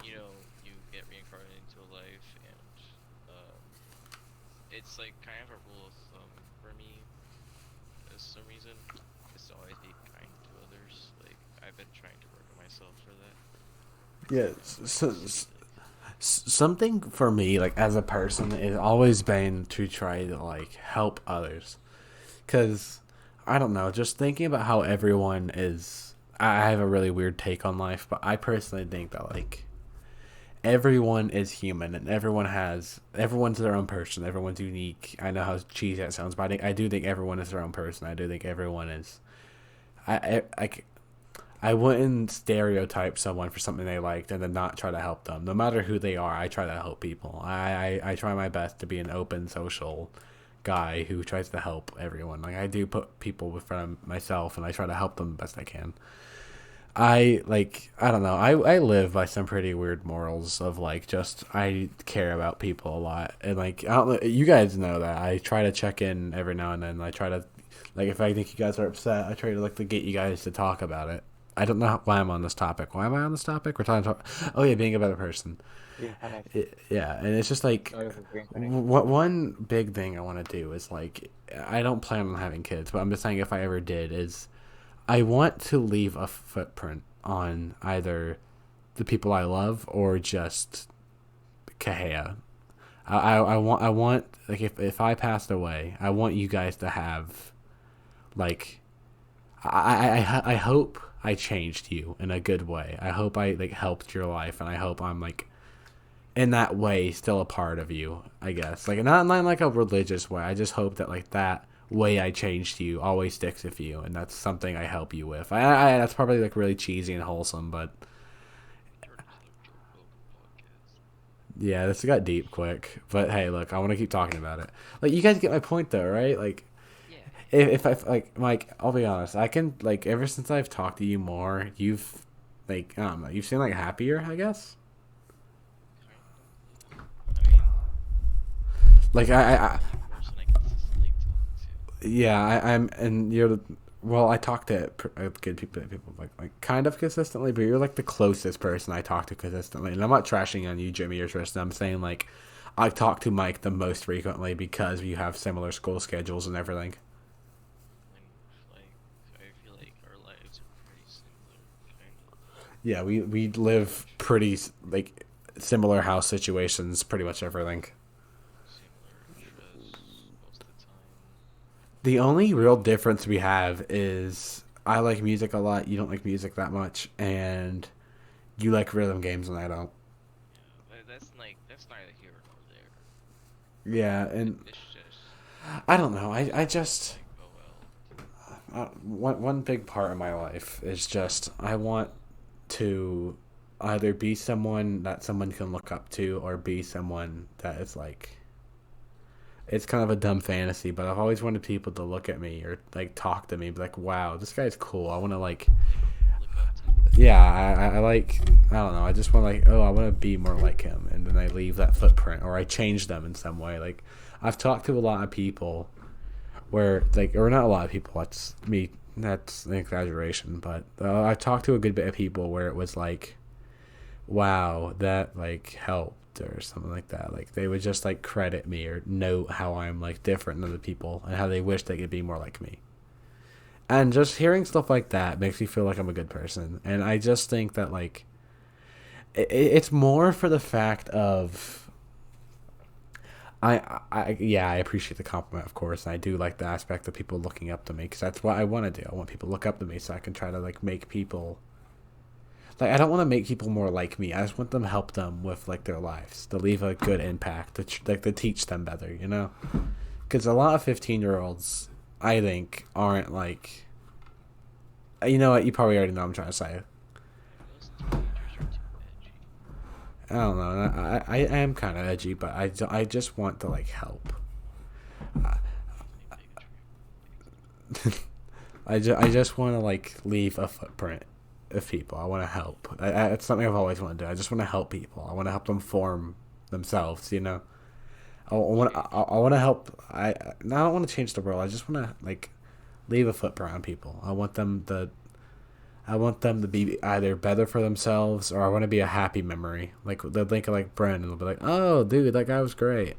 you know, you get reincarnated into a life, and it's like kind of a rule of thumb for me. For some reason, is to always be kind to others. Like I've been trying to work on myself for that. Yeah, something for me, like as a person, has always been to try to like help others. Cause I don't know, just thinking about how everyone is. I have a really weird take on life, but I personally think that like everyone is human and everyone's their own person. Everyone's unique. I know how cheesy that sounds, but I do think everyone is their own person. I do think everyone is. I wouldn't stereotype someone for something they liked and then not try to help them. No matter who they are, I try to help people. I try my best to be an open social guy who tries to help everyone. Like I do put people in front of myself and I try to help them the best I can. I don't know. I live by some pretty weird morals of like just I care about people a lot. And like I don't know, you guys know that. I try to check in every now and then. I try to like if I think you guys are upset, I try to like to get you guys to talk about it. I don't know why I'm on this topic. Why am I on this topic? We're talking about, oh yeah, being a better person. Reincarnation. Yeah, and it's just like Started with reincarnation. one big thing I want to do is like I don't plan on having kids, but I'm just saying if I ever did is I want to leave a footprint on either the people I love or just Kahea. I want like if I passed away, I want you guys to have like I hope I changed you in a good way. I hope I like helped your life, and I hope I'm like in that way still a part of you, I guess. Like not in like a religious way. I just hope that like that way I changed you always sticks with you, and that's something I help you with. I that's probably like really cheesy and wholesome, but yeah, this got deep quick. But hey, look, I want to keep talking about it. Like you guys get my point though, right? Like Yeah. if I like Mike, I'll be honest. I can like ever since I've talked to you more, you've like I don't know, you've seemed like happier, I guess. I mean, Like I person I consistently talk to. yeah, I'm and you're well. I talk to good people like kind of consistently, but you're like the closest person I talk to consistently. And I'm not trashing on you, Jimmy or Tristan. I'm saying like I talk to Mike the most frequently because you have similar school schedules and everything. And like, I feel like our lives are pretty similar, kind of. Yeah, we live pretty like similar house situations, pretty much everything. Similar interests most of the time. The only real difference we have is I like music a lot. You don't like music that much, and you like rhythm games, and I don't. Yeah, but that's neither here nor there. Yeah, and It's just I don't know. I just like, oh well. one big part of my life is just I want to either be someone that someone can look up to or be someone that is like it's kind of a dumb fantasy, but I've always wanted people to look at me or like talk to me, be like, "Wow, this guy's cool." I want to like, Look up to. yeah, I like, I don't know. I just want to like, oh, I want to be more like him, and then I leave that footprint or I change them in some way. Like, I've talked to a lot of people where like, or not a lot of people. That's me. That's an exaggeration, but I've talked to a good bit of people where it was like, wow, that like helped or something like that. Like they would just like credit me or note how I'm like different than the people and how they wish they could be more like me. And just hearing stuff like that makes me feel like I'm a good person. And I just think that like it's more for the fact of I appreciate the compliment, of course, and I do like the aspect of people looking up to me because that's what I want to do. I want people to look up to me so I can try to like make people like I don't want to make people more like me. I just want them to help them with like their lives, to leave a good impact, to teach them better, you know? Because a lot of 15-year-olds, I think, aren't like. You know what? You probably already know what I'm trying to say. Those teenagers are too edgy. I don't know. I am kind of edgy, but I just want to like help. Bigotry. I just want to like leave a footprint of people. I want to help. It's something I've always wanted to do. I just want to help people. I want to help them form themselves. You know. I want to help. I don't want to change the world. I just want to like leave a footprint on people. I want them to be either better for themselves or I want to be a happy memory. Like they'll think of like Bren and they'll be like, "Oh, dude, that guy was great,"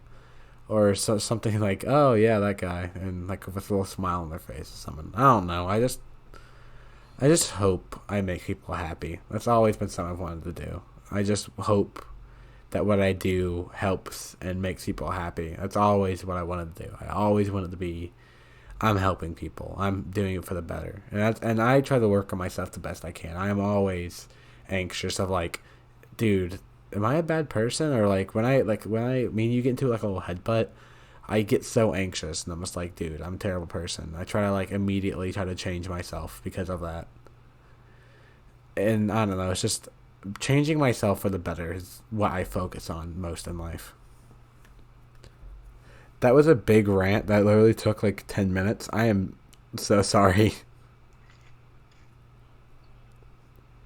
or something like, "Oh yeah, that guy," and like with a little smile on their face or something. I don't know. I just hope I make people happy. That's always been something I've wanted to do. I just hope that what I do helps and makes people happy. That's always what I wanted to do. I always wanted to be. I'm helping people. I'm doing it for the better, and I try to work on myself the best I can. I am always anxious of like, dude, am I a bad person? Or like when I mean you get into like a little headbutt, I get so anxious and I'm just like, dude, I'm a terrible person. I try to like immediately try to change myself because of that. And I don't know, it's just changing myself for the better is what I focus on most in life. That was a big rant that literally took like 10 minutes. I am so sorry.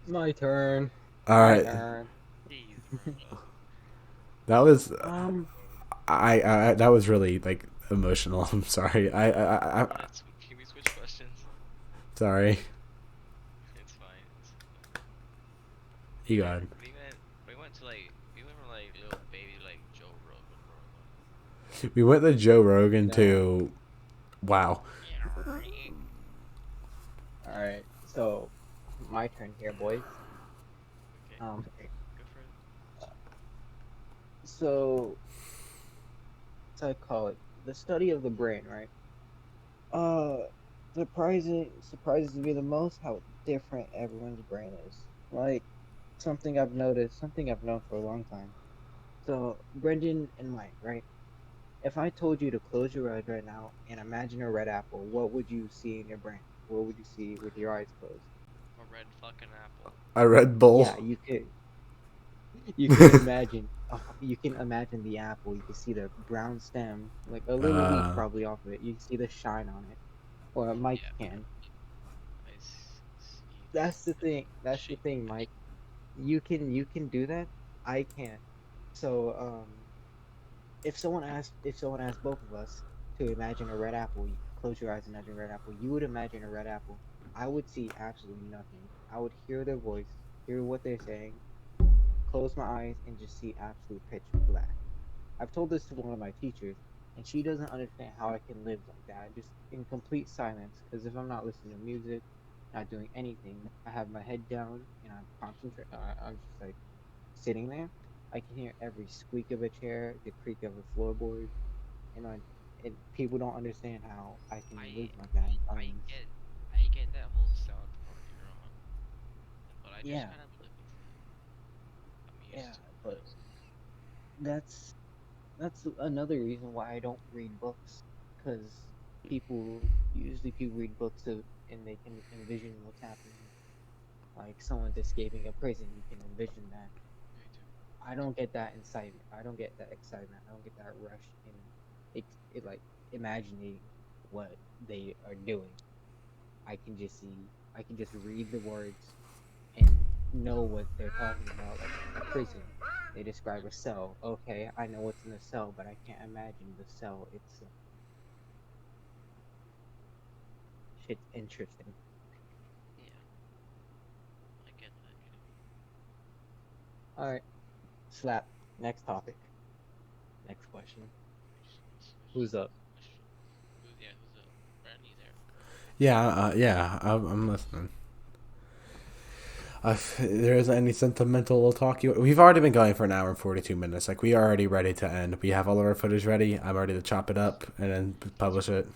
My turn. All My right. turn. Jeez, bro. That was Um, I that was really like emotional. I'm sorry. I Can we switch questions? sorry. It's fine. You got it. We went to like we went from like little baby to, like Joe Rogan, bro. We went to Joe Rogan No. to wow. all right. So, my turn here, boys. Okay, Um, go for it. so, what's I call it? The study of the brain, right? Surprises me the most how different everyone's brain is. Like something I've noticed, something I've known for a long time. So Brendan and Mike, right? If I told you to close your eyes right now and imagine a red apple, what would you see in your brain? What would you see with your eyes closed? A red fucking apple. A Red Bull. Yeah, you could. You can imagine. You can imagine the apple. You can see the brown stem, like a little leaf Uh, probably off of it. You can see the shine on it, or Mike Yeah. can. See That's the the thing. That's the shape. thing, Mike. You can do that. I can't. So if someone asked both of us to imagine a red apple, close your eyes, imagine a red apple. You would imagine a red apple. I would see absolutely nothing. I would hear their voice, hear what they're saying, close my eyes, and just see absolute pitch black. I've told this to one of my teachers, and she doesn't understand how I can live like that, just in complete silence. Because if I'm not listening to music, not doing anything, I have my head down and I'm concentrate. I'm just like sitting there. I can hear every squeak of a chair, the creak of a floorboard, and and people don't understand how I can live I like that in I silence. get I get that whole sound part you're on, but I just Yeah, kind of live with it. I'm yeah, used to it. but that's that's another reason why I don't read books, because people read books and they can envision what's happening. Like someone's escaping a prison, you can envision that. Me too. I don't get that excitement. I don't get that excitement. I don't get that rush in it like imagining what they are doing. I can just read the words and know what they're talking about, like a prison. They describe a cell. Okay, I know what's in the cell, but I can't imagine the cell itself. Shit's interesting. Yeah, I get that. Alright, slap. Next topic. Next question. Who's up? Question. Who's up? Randy there. yeah, I'm listening. If there isn't any sentimental talk, we've already been going for an hour and 42 minutes. Like, we are already ready to end. We have all of our footage ready. I'm ready to chop it up and then publish it.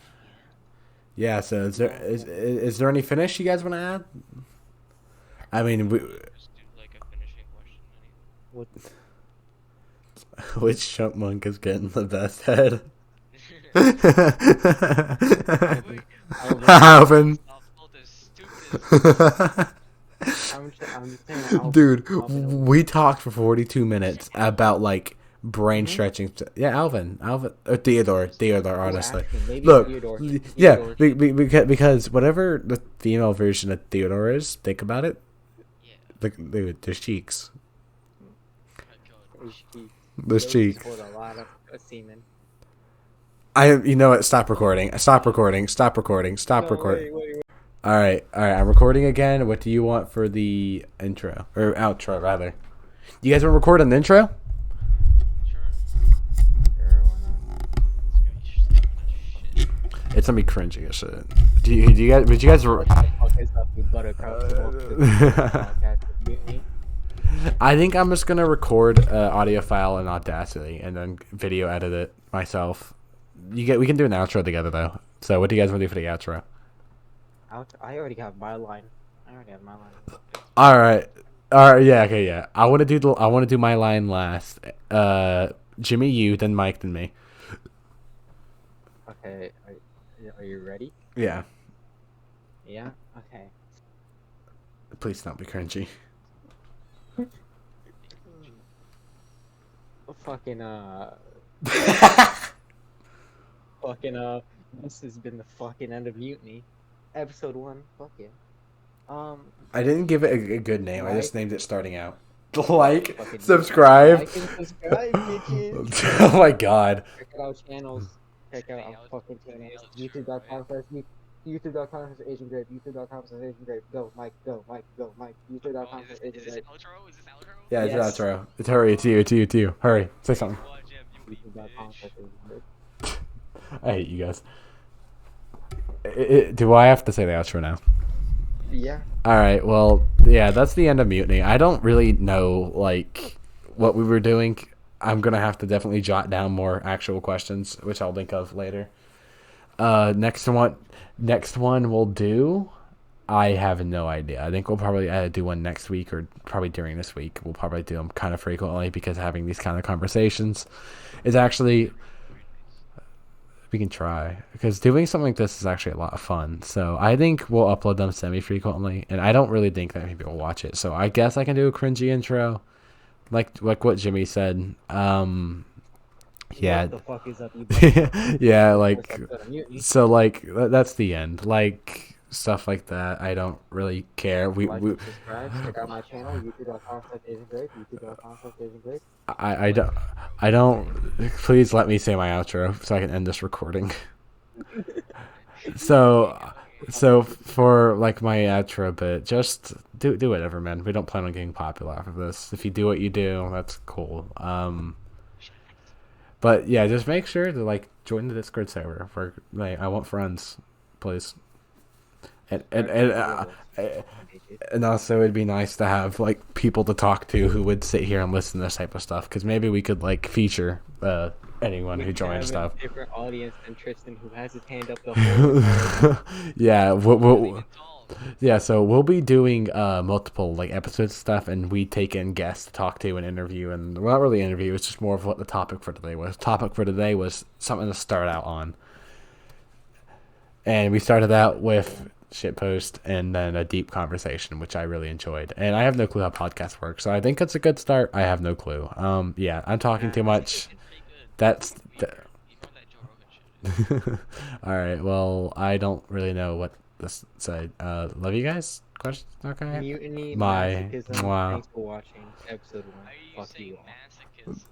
Yeah, so Yeah, is there any finish you guys want to add? I mean, Just do like a finishing question. what which chipmunk is getting the best head? Alvin. Alvin. Alvin. Stop all this stupidest. I'm just saying Alvin. Dude, Alvin. we talked for 42 minutes about like brain Mhm. stretching. Yeah, Alvin, or Theodore, Oh, honestly. actually, maybe Look, Theodore. yeah, Theodore. because whatever the female version of Theodore is, think about it. Yeah. Like, dude, there's cheeks. My God. Those cheeks. There's Those cheeks. just hold a lot of semen. You know what? Stop recording. Stop recording. Stop recording. Stop No, recording. wait. All right. I'm recording again. What do you want for the intro or outro, rather? You guys want to record an intro? Sure. Sure, why not? It's gonna be shit. It's gonna be cringy as shit. Do you guys? Would you guys? What the fuck is up, you buttercup? Podcast with Mutiny? I think I'm just gonna record audio file in Audacity and then video edit it myself. We can do an outro together though. So what do you guys want to do for the outro? I already have my line. I already have my line. All right. Yeah. Okay. Yeah. I want to do my line last. Jimmy, you, then Mike, then me. Okay, are you ready? Yeah. Yeah? Okay. Please don't be cringy. Fucking, this has been the fucking end of Mutiny. Episode 1, fuck yeah. I didn't give it a good name. I just named it starting out. Like, Fucking subscribe. like and subscribe, bitches. Oh my god. Check out our channels. Check out our fucking channels. YouTube.com/Asian Grape. YouTube.com/Asian Grape. Go, Mike. Go, Mike. Go, Mike. Oh, YouTube.com/Asian is this Grape. outro? Is this outro? Yeah, it's Yes. your outro. It's hurry. It's you. Hurry. Say something. Watch out, you bitch. YouTube.com/Asian Grape. I hate you guys. Do I have to say the outro now? Yeah. All right. Well, yeah, that's the end of Mutiny. I don't really know like what we were doing. I'm gonna have to definitely jot down more actual questions, which I'll think of later. Next one we'll do. I have no idea. I think we'll probably do one next week or probably during this week. We'll probably do them kind of frequently because having these kind of conversations is actually, we can try, because doing something like this is actually a lot of fun. So I think we'll upload them semi-frequently, and I don't really think that many people will watch it. So I guess I can do a cringy intro, like what Jimmy said. Yeah. What the fuck is up, you boys? Yeah, First like, episode of Mutiny. so like that's the end. Like stuff like that, I don't really care. Like and subscribe. Check out my channel, youtube.com/agentgreg, youtube.com/agentgreg. I don't. Please let me say my outro so I can end this recording. So for like my outro bit, just do whatever, man. We don't plan on getting popular off of this. If you do what you do, that's cool. But yeah, just make sure to like join the Discord server. For like, I want friends, please. And also it'd be nice to have like people to talk to who would sit here and listen to this type of stuff, because maybe we could like feature anyone who joins stuff. Different audience than Tristan, who has his hand up the whole time. Yeah, yeah. So we'll be doing multiple like episodes of stuff, and we take in guests to talk to and interview, and well, not really interview. It's just more of what the topic for today was. Topic for today was something to start out on, and we started out with shitpost and then a deep conversation, which I really enjoyed. And I have no clue how podcasts work, so I think it's a good start. I have no clue. Yeah, I'm talking too much. That's all right. Well, I don't really know what this say. Love you guys. Question. Okay. Mutiny, My masochism. wow. Thanks for watching episode 1. Are you Fuck saying you all. masochist?